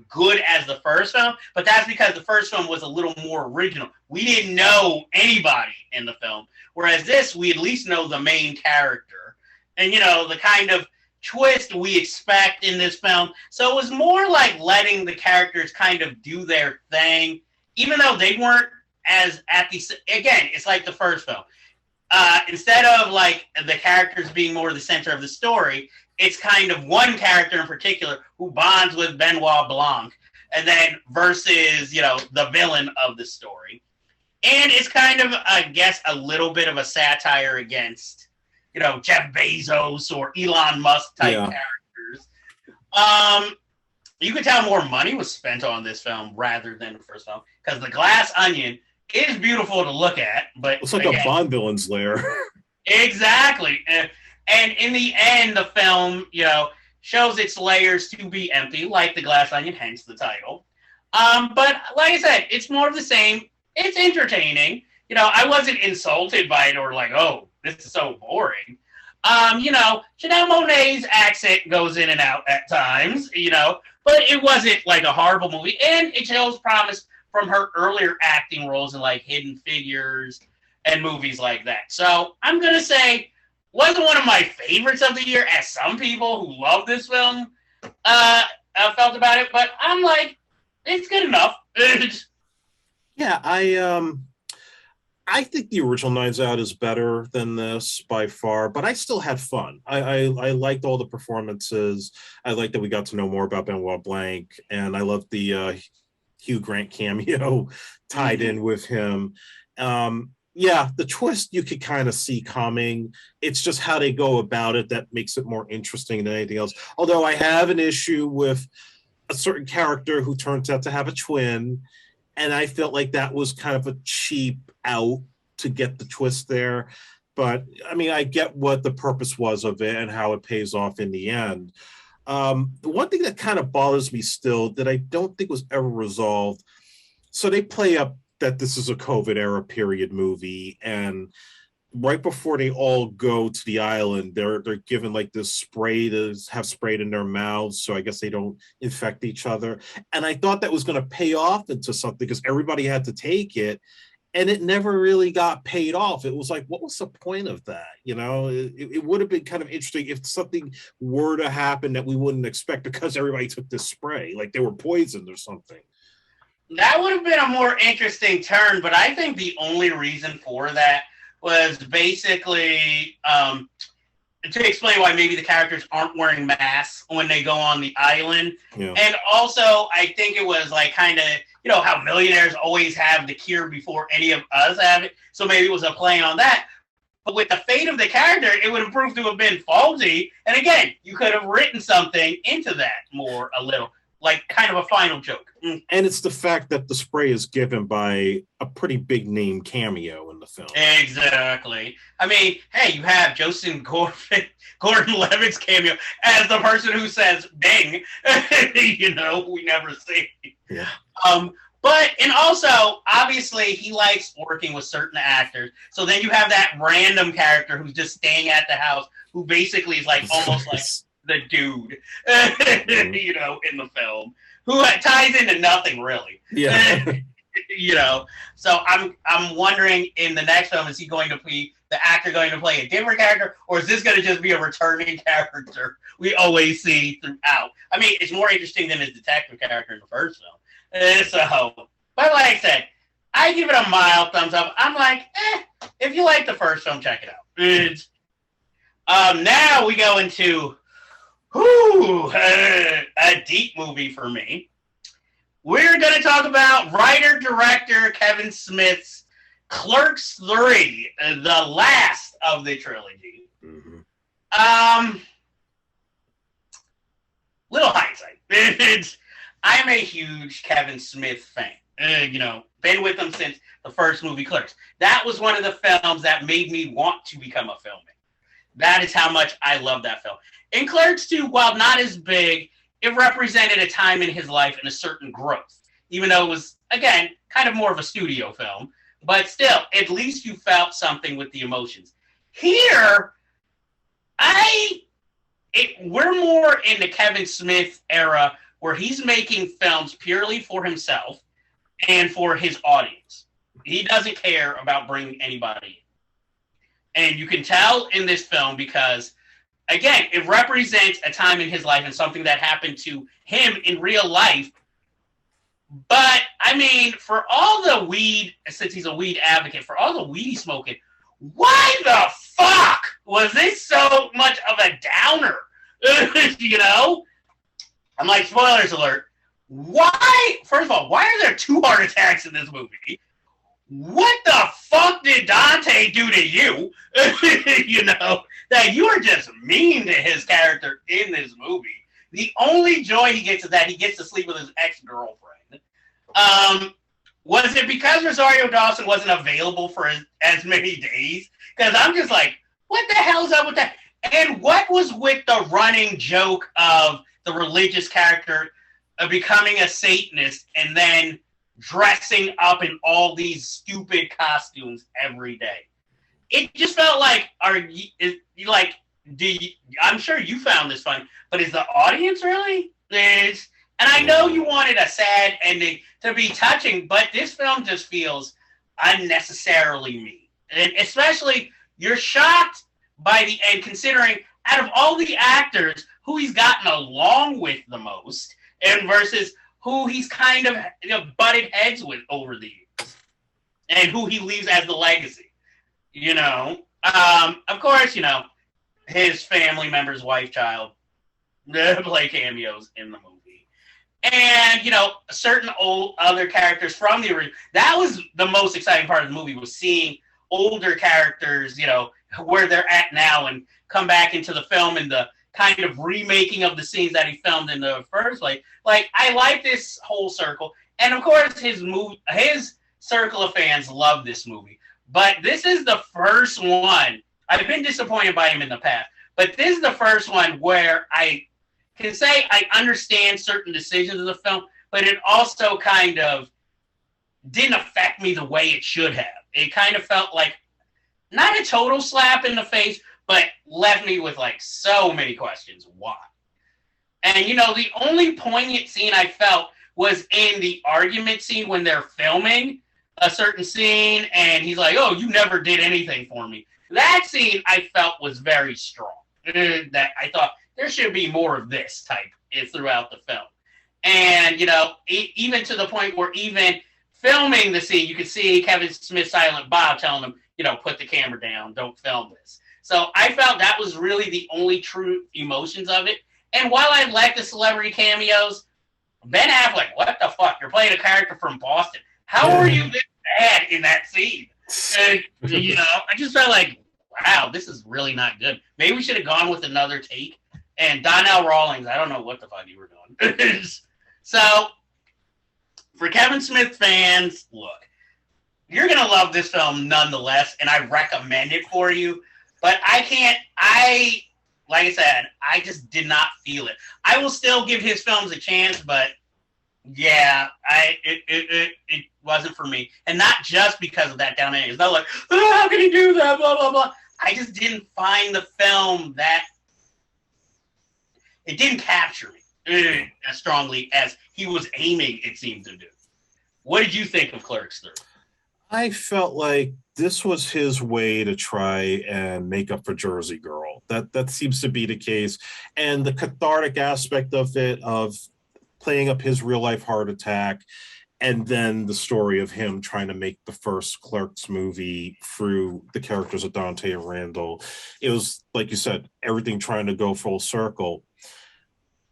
good as the first film, but that's because the first film was a little more original. We didn't know anybody in the film, whereas this, we at least know the main character. And, the kind of twist we expect in this film. So it was more like letting the characters kind of do their thing, even though they weren't as again, it's like the first film. Instead of like the characters being more the center of the story, it's kind of one character in particular who bonds with Benoit Blanc, and then versus, the villain of the story. And it's kind of, I guess, a little bit of a satire against, Jeff Bezos or Elon Musk type characters. You could tell more money was spent on this film rather than the first film, because The Glass Onion is beautiful to look at, but it's like a Bond villain's lair. Exactly. And in the end, the film, shows its layers to be empty, like The Glass Onion, hence the title. But like I said, it's more of the same. It's entertaining. I wasn't insulted by it or like, oh, this is so boring. Janelle Monáe's accent goes in and out at times, but it wasn't like a horrible movie. And it shows promise from her earlier acting roles in like Hidden Figures and movies like that. So I'm going to say wasn't one of my favorites of the year, as some people who love this film felt about it, but I'm like, it's good enough. Yeah, I think the original Knives Out is better than this by far, but I still had fun. I liked all the performances. I liked that we got to know more about Benoit Blanc, and I loved the Hugh Grant cameo tied in with him. Yeah, the twist you could kind of see coming. It's just how they go about it that makes it more interesting than anything else. Although I have an issue with a certain character who turns out to have a twin, and I felt like that was kind of a cheap out to get the twist there. But I mean, I get what the purpose was of it and how it pays off in the end. The one thing that kind of bothers me still that I don't think was ever resolved. So they play up that this is a COVID era period movie, and right before they all go to the island, they're given like this spray to have sprayed in their mouths, so I guess they don't infect each other. And I thought that was going to pay off into something because everybody had to take it, and it never really got paid off. It was like, what was the point of that? It would have been kind of interesting if something were to happen that we wouldn't expect because everybody took this spray, like they were poisoned or something. That would have been a more interesting turn, but I think the only reason for that was basically to explain why maybe the characters aren't wearing masks when they go on the island. Yeah. And also, I think it was like kind of, how millionaires always have the cure before any of us have it. So maybe it was a play on that. But with the fate of the character, it would have proved to have been faulty. And again, you could have written something into that more a little. Like kind of a final joke. And it's the fact that the spray is given by a pretty big name cameo in the film. Exactly. I mean, hey, you have Joseph Gordon-Levitt's cameo as the person who says "ding." We never see. Yeah. And also, obviously, he likes working with certain actors. So then you have that random character who's just staying at the house, who basically is like almost like the dude, in the film, who ties into nothing really. Yeah. So I'm wondering in the next film, is he going to be the actor going to play a different character, or is this going to just be a returning character we always see throughout? I mean, it's more interesting than his detective character in the first film. But like I said, I give it a mild thumbs up. I'm like, if you like the first film, check it out. Now we go into a deep movie for me. We're going to talk about writer-director Kevin Smith's Clerks III, the last of the trilogy. Mm-hmm. Little hindsight. I'm a huge Kevin Smith fan. Been with him since the first movie, Clerks. That was one of the films that made me want to become a filmmaker. That is how much I love that film. In Clerks 2, while not as big, it represented a time in his life and a certain growth, even though it was, again, kind of more of a studio film. But still, at least you felt something with the emotions. Here, we're more in the Kevin Smith era where he's making films purely for himself and for his audience. He doesn't care about bringing anybody in. And you can tell in this film because, again, it represents a time in his life and something that happened to him in real life. But, I mean, for all the weed, since he's a weed advocate, for all the weed he's smoking, why the fuck was this so much of a downer? I'm like, spoilers alert. Why, first of all, why are there 2 heart attacks in this movie? What the fuck did Dante do to you? That you are just mean to his character in this movie. The only joy he gets is that he gets to sleep with his ex-girlfriend. Was it because Rosario Dawson wasn't available for as many days? Because I'm just like, what the hell's up with that? And what was with the running joke of the religious character becoming a Satanist and then dressing up in all these stupid costumes every day? It just felt like, I'm sure you found this funny, but is the audience really? And I know you wanted a sad ending to be touching, but this film just feels unnecessarily mean. And especially, you're shocked by the end, considering out of all the actors, who he's gotten along with the most, and versus who he's kind of butted heads with over the years, and who he leaves as the legacy. Of course, his family members, wife, child, play cameos in the movie. And, certain old other characters from the original. That was the most exciting part of the movie, was seeing older characters, where they're at now and come back into the film and the kind of remaking of the scenes that he filmed in the first place. Like, I like this whole circle. And, of course, his circle of fans love this movie. But this is the first one. I've been disappointed by him in the past, but this is the first one where I can say I understand certain decisions of the film, but it also kind of didn't affect me the way it should have. It kind of felt like not a total slap in the face, but left me with like so many questions. Why? And the only poignant scene I felt was in the argument scene when they're filming a certain scene, and he's like, "Oh, you never did anything for me." That scene I felt was very strong. That I thought there should be more of this type throughout the film. And, even to the point where even filming the scene, you could see Kevin Smith, Silent Bob, telling him, put the camera down, don't film this. So I felt that was really the only true emotions of it. And while I like the celebrity cameos, Ben Affleck, what the fuck? You're playing a character from Boston. How are you this bad in that scene? I just felt like, wow, this is really not good. Maybe we should have gone with another take. And Donnell Rawlings, I don't know what the fuck you were doing. So, for Kevin Smith fans, look, you're going to love this film nonetheless, and I recommend it for you. But like I said, I just did not feel it. I will still give his films a chance, but yeah, it wasn't for me. And not just because of that down ending. It's not like, oh, how can he do that, blah, blah, blah. I just didn't find the film that... It didn't capture me as strongly as he was aiming, it seemed to do. What did you think of Clerks III? I felt like this was his way to try and make up for Jersey Girl. That seems to be the case. And the cathartic aspect of it, of playing up his real-life heart attack, and then the story of him trying to make the first Clerks movie through the characters of Dante and Randall. It was, like you said, everything trying to go full circle.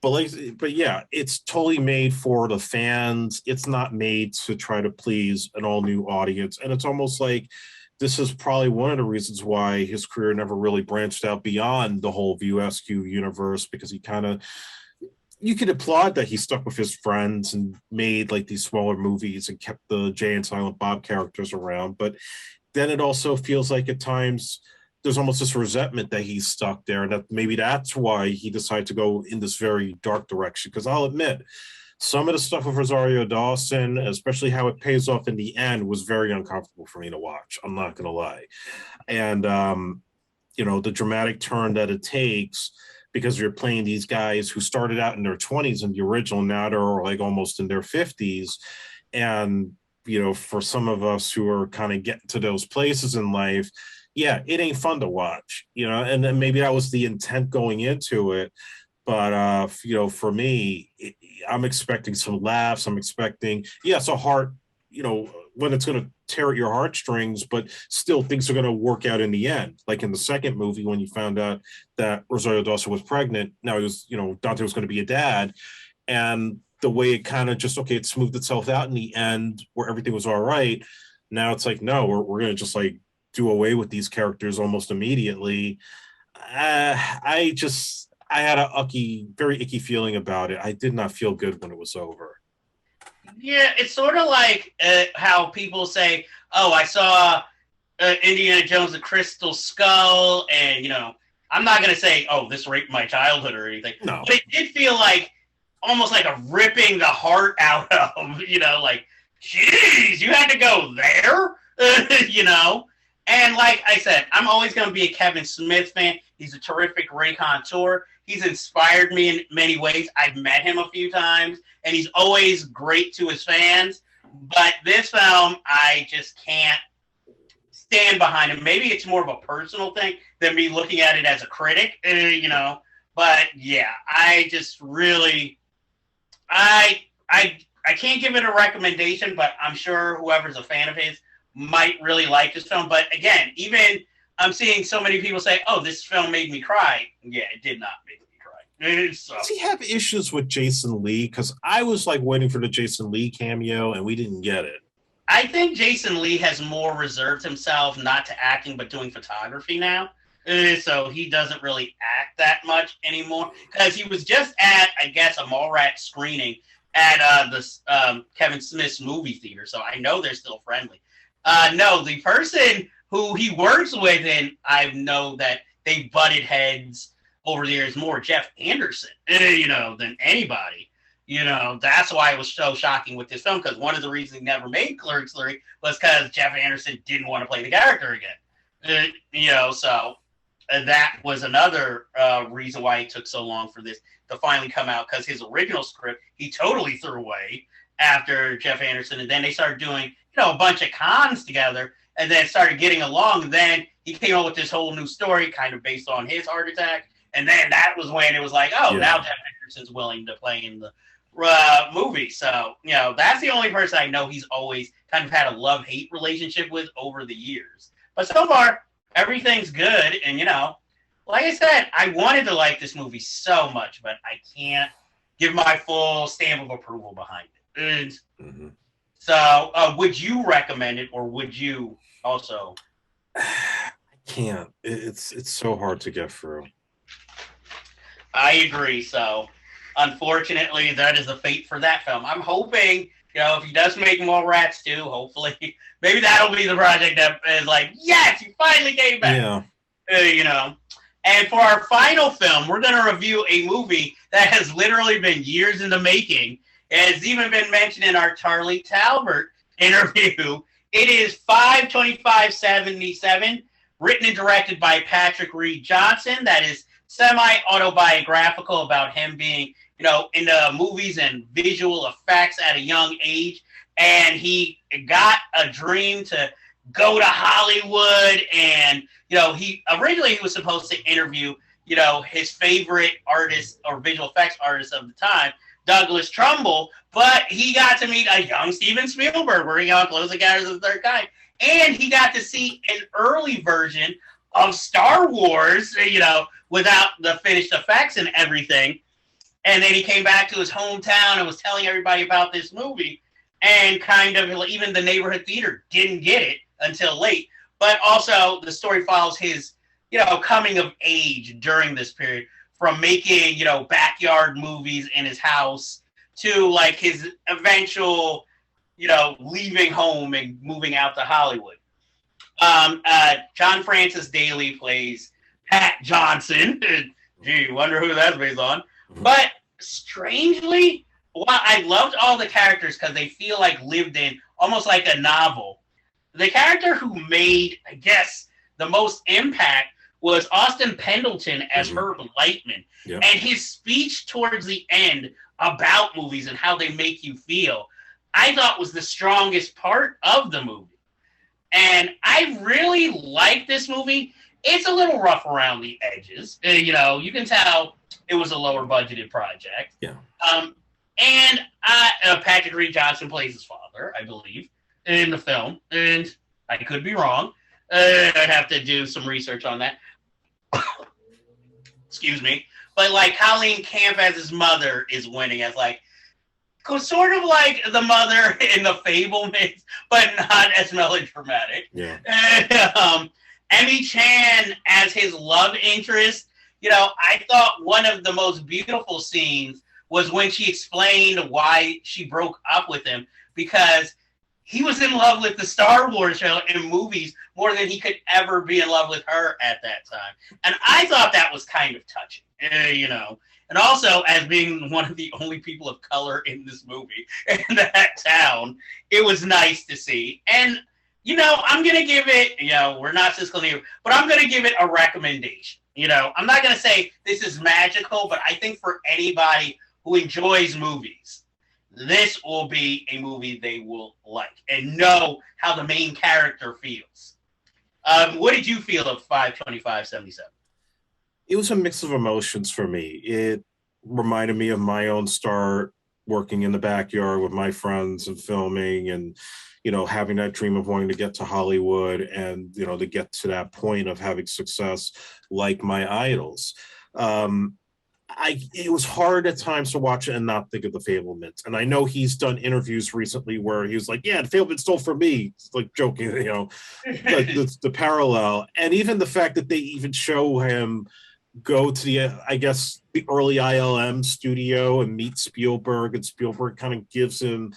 But yeah, it's totally made for the fans. It's not made to try to please an all-new audience. And it's almost like this is probably one of the reasons why his career never really branched out beyond the whole VUSQ universe, because he kind of... You could applaud that he stuck with his friends and made like these smaller movies and kept the Jay and Silent Bob characters around. But then it also feels like at times there's almost this resentment that he's stuck there, and that maybe that's why he decided to go in this very dark direction. Because I'll admit, some of the stuff with Rosario Dawson, especially how it pays off in the end, was very uncomfortable for me to watch. I'm not going to lie. And, the dramatic turn that it takes, because you're playing these guys who started out in their 20s in the original, now they're like almost in their 50s. And, for some of us who are kind of getting to those places in life, yeah, it ain't fun to watch, and then maybe that was the intent going into it. But, for me, I'm expecting some laughs. I'm expecting, it's a heart, when it's going to tear at your heartstrings, but still things are going to work out in the end. Like in the second movie, when you found out that Rosario Dawson was pregnant, now he was, Dante was going to be a dad. And the way it kind of just, it smoothed itself out in the end where everything was all right. Now it's like, no, we're going to just like do away with these characters almost immediately. I had a very icky feeling about it. I did not feel good when it was over. Yeah, it's sort of like how people say, oh, I saw Indiana Jones, the Crystal Skull, and, I'm not going to say, oh, this raped my childhood or anything. No. But it did feel like, almost like a ripping the heart out of, like, geez, you had to go there? And like I said, I'm always going to be a Kevin Smith fan. He's a terrific raconteur. He's inspired me in many ways. I've met him a few times, and he's always great to his fans. But this film, I just can't stand behind him. Maybe it's more of a personal thing than me looking at it as a critic, you know. But yeah, I just really, I can't give it a recommendation, but I'm sure whoever's a fan of his might really like this film. But again, even I'm seeing so many people say, "Oh, this film made me cry." Yeah, it did not make me cry. So. Does he have issues with Jason Lee? Because I was like waiting for the Jason Lee cameo, and we didn't get it. I think Jason Lee has more reserved himself, not to acting, but doing photography now. So he doesn't really act that much anymore. Because he was just at, I guess, a Mallrats screening at the Kevin Smith's movie theater. So I know they're still friendly. No, the person who he works with, and I know that they butted heads over the years more, Jeff Anderson, you know, than anybody. You know, that's why it was so shocking with this film, because one of the reasons he never made Clerks III was because Jeff Anderson didn't want to play the character again. You know, so that was another reason why it took so long for this to finally come out, because his original script he totally threw away after Jeff Anderson, and then they started doing, you know, a bunch of cons together, and then started getting along. And then he came up with this whole new story, kind of based on his heart attack, and then that was when it was like, oh, now Jeff Anderson's willing to play in the movie. So, you know, that's the only person I know he's always kind of had a love-hate relationship with over the years. But so far, everything's good. And, you know, like I said, I wanted to like this movie so much, but I can't give my full stamp of approval behind it. And so, would you recommend it, or would you also? I can't. It's so hard to get through. I agree. So, unfortunately, that is the fate for that film. I'm hoping, you know, if he does make more Rats 2, hopefully, maybe that'll be the project that is like, yes, he finally came back. Yeah. You know. And for our final film, we're going to review a movie that has literally been years in the making. It has even been mentioned in our Charlie Talbert interview. It is 5/25/77, written and directed by Patrick Reed Johnson. That is semi-autobiographical about him being, you know, into movies and visual effects at a young age. And he got a dream to go to Hollywood. And, you know, he was supposed to interview, you know, his favorite artist or visual effects artist of the time, Douglas Trumbull, but he got to meet a young Steven Spielberg working on Close Encounters of the Third Kind. And he got to see an early version of Star Wars, you know, without the finished effects and everything. And then he came back to his hometown and was telling everybody about this movie. And kind of, even the neighborhood theater didn't get it until late. But also, the story follows his, you know, coming of age during this period, from making, you know, backyard movies in his house to, like, his eventual, you know, leaving home and moving out to Hollywood. John Francis Daly plays Pat Johnson. Gee, wonder who that's based on. But strangely, well, I loved all the characters because they feel like lived in, almost like a novel. The character who made, I guess, the most impact was Austin Pendleton as Herb Lightman. Yep. And his speech towards the end about movies and how they make you feel, I thought was the strongest part of the movie. And I really like this movie. It's a little rough around the edges. You know, you can tell it was a lower budgeted project. Yeah. And Patrick Reed Johnson plays his father, I believe, in the film. And I could be wrong. I'd have to do some research on that. Excuse me. But, like, Colleen Camp as his mother is winning as, like, sort of like the mother in The Fabelmans, but not as melodramatic. Yeah. And, Emmy Chan as his love interest. You know, I thought one of the most beautiful scenes was when she explained why she broke up with him, because he was in love with the Star Wars show and movies more than he could ever be in love with her at that time. And I thought that was kind of touching, you know. And also, as being one of the only people of color in this movie in that town, it was nice to see. And I'm going to give it, we're not cisgender, but I'm going to give it a recommendation. I'm not going to say this is magical, but I think for anybody who enjoys movies, this will be a movie they will like and know how the main character feels. What did you feel of 5/25/77? It was a mix of emotions for me. It reminded me of my own start working in the backyard with my friends and filming and, having that dream of wanting to get to Hollywood and, to get to that point of having success like my idols. It was hard at times to watch it and not think of The Fabelmans. And I know he's done interviews recently where he was like, yeah, The Fabelmans stole from me. It's like joking, like the parallel. And even the fact that they even show him go to the early ILM studio and meet Spielberg, and Spielberg kind of gives him,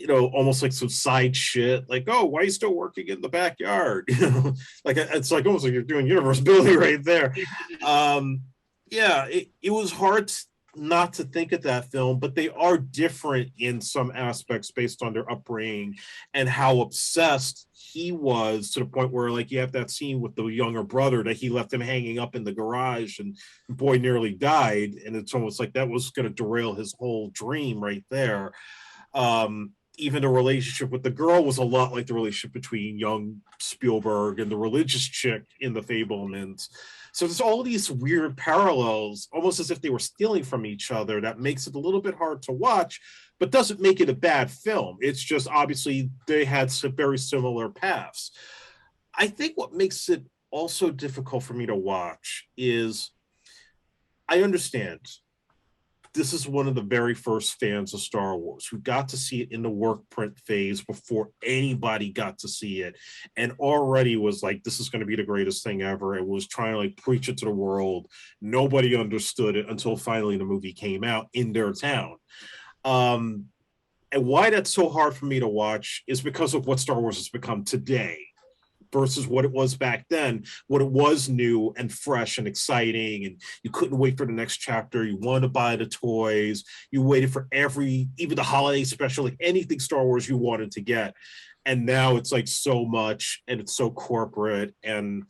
almost like some side shit, like, oh, why are you still working in the backyard? Like it's like almost like you're doing universe building right there. Yeah, it was hard not to think of that film, but they are different in some aspects based on their upbringing and how obsessed he was, to the point where, like, you have that scene with the younger brother that he left him hanging up in the garage and the boy nearly died. And it's almost like that was going to derail his whole dream right there. Even the relationship with the girl was a lot like the relationship between young Spielberg and the religious chick in The Fabelmans. So there's all these weird parallels, almost as if they were stealing from each other, that makes it a little bit hard to watch, but doesn't make it a bad film. It's just obviously they had some very similar paths. I think what makes it also difficult for me to watch is, I understand this is one of the very first fans of Star Wars who got to see it in the work print phase before anybody got to see it, and already was like, this is going to be the greatest thing ever. It was trying to like preach it to the world. Nobody understood it until finally the movie came out in their town. And why that's so hard for me to watch is because of what Star Wars has become today versus what it was back then. What it was new and fresh and exciting, and you couldn't wait for the next chapter. You wanted to buy the toys. You waited for even the holiday special, like anything Star Wars you wanted to get. And now it's like so much, and it's so corporate, and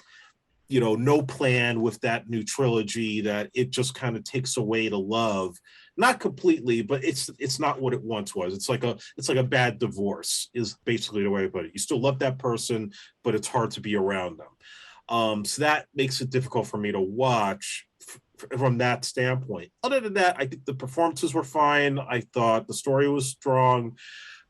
no plan with that new trilogy, that it just kind of takes away the love. Not completely, but it's not what it once was. It's like a bad divorce is basically the way I put it. You still love that person, but it's hard to be around them. So that makes it difficult for me to watch from that standpoint. Other than that, I think the performances were fine. I thought the story was strong.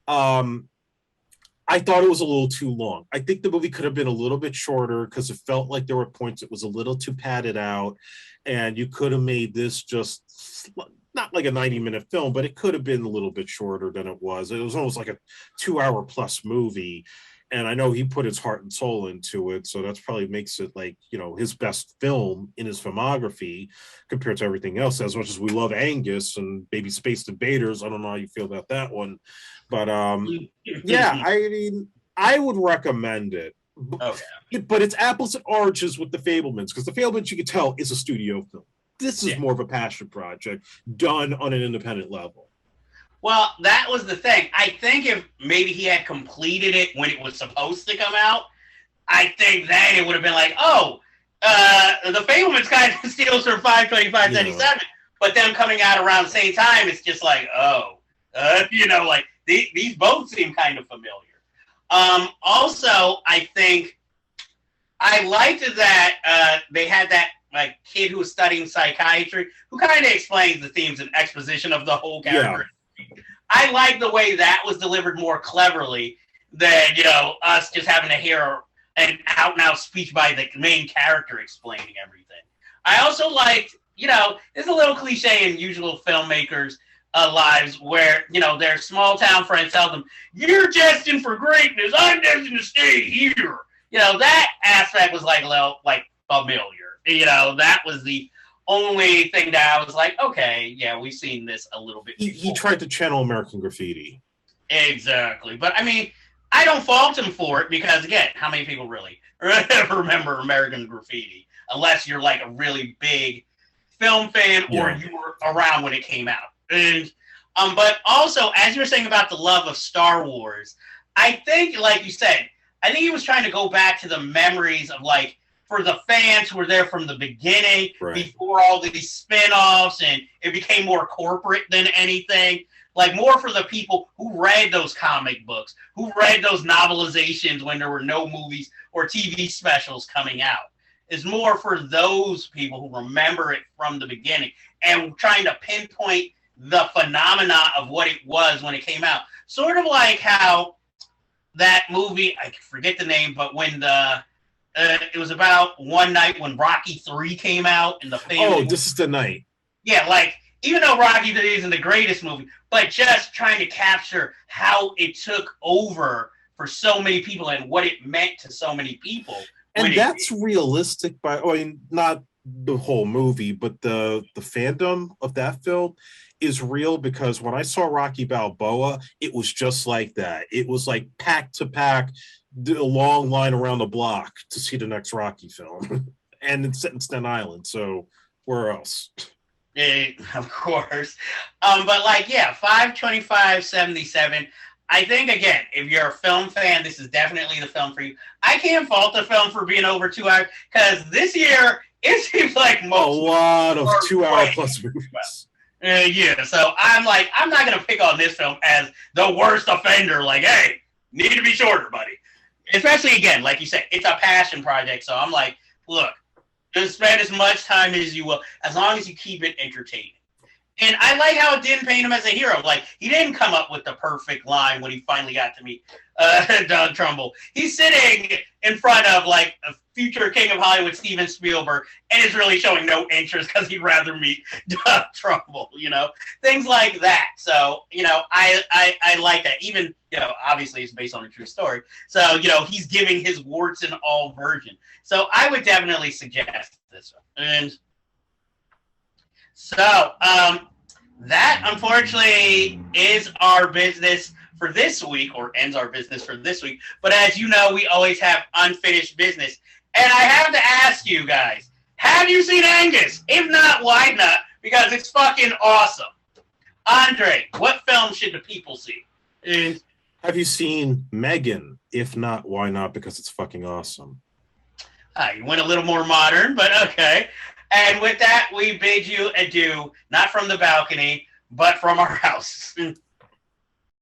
I thought it was a little too long. I think the movie could have been a little bit shorter because it felt like there were points it was a little too padded out, and you could have made this just not like a 90-minute film, but it could have been a little bit shorter than it was. It was almost like a 2-hour plus movie. And I know he put his heart and soul into it. So that's probably makes it like, his best film in his filmography compared to everything else. As much as we love Angus and maybe Space Invaders, I don't know how you feel about that one. But yeah, I mean, I would recommend it. Okay. But it's apples and oranges with The Fabelmans, because The Fabelmans, you can tell, is a studio film. This is more of a passion project done on an independent level. Well, that was the thing. I think if maybe he had completed it when it was supposed to come out, I think then it would have been like, oh, The Fabelmans kind of steals from 5/25/77, but them coming out around the same time, it's just like, oh, like these both seem kind of familiar. Also, I think I liked that they had that like kid who was studying psychiatry who kind of explains the themes and exposition of the whole character. Yeah. I like the way that was delivered more cleverly than, us just having to hear an out-and-out speech by the main character explaining everything. I also liked, there's a little cliche in usual filmmakers' lives where, their small-town friends tell them, you're destined for greatness, I'm destined to stay here. That aspect was like a little, like, familiar. That was the only thing that I was like, okay, yeah, we've seen this a little bit before. He tried to channel American Graffiti. Exactly. But, I mean, I don't fault him for it because, again, how many people really remember American Graffiti? Unless you're, like, a really big film fan or you were around when it came out. And, but also, as you were saying about the love of Star Wars, I think, like you said, I think he was trying to go back to the memories of like for the fans who were there from the beginning, before all these spin-offs, and it became more corporate than anything. Like more for the people who read those comic books, who read those novelizations when there were no movies or TV specials coming out. It's more for those people who remember it from the beginning and trying to pinpoint the phenomena of what it was when it came out. Sort of like how that movie, I forget the name, but when it was about one night when Rocky III came out and the family. Oh, This Is the Night. Yeah, like even though Rocky III isn't the greatest movie, but just trying to capture how it took over for so many people and what it meant to so many people. And that's realistic I mean, not the whole movie, but the fandom of that film is real, because when I saw Rocky Balboa, it was just like that. It was like pack to pack, a long line around the block to see the next Rocky film. And it's set in Staten Island, so where else? Of course. But like, yeah, 5/25/77. I think, again, if you're a film fan, this is definitely the film for you. I can't fault the film for being over 2 hours, because this year, it seems like a lot of 2 hour plus movies. Yeah, so I'm like, I'm not going to pick on this film as the worst offender. Like, hey, need to be shorter, buddy. Especially, again, like you said, it's a passion project. So I'm like, look, just spend as much time as you will, as long as you keep it entertaining. And I like how it didn't paint him as a hero. Like, he didn't come up with the perfect line when he finally got to meet Doug Trumbull. He's sitting in front of, like, a future king of Hollywood, Steven Spielberg, and is really showing no interest because he'd rather meet Doug Trumbull, you know? Things like that. So, you know, I like that. Even, you know, obviously it's based on a true story. So, you know, he's giving his warts and all version. So I would definitely suggest this one. And so, that unfortunately is our business for this week, or ends our business for this week. But as you know, we always have unfinished business. And I have to ask you guys, have you seen Angus? If not, why not? Because it's fucking awesome. Andre, what film should the people see? Have you seen Megan? If not, why not? Because it's fucking awesome. You went a little more modern, but okay. And with that, we bid you adieu, not from the balcony, but from our house.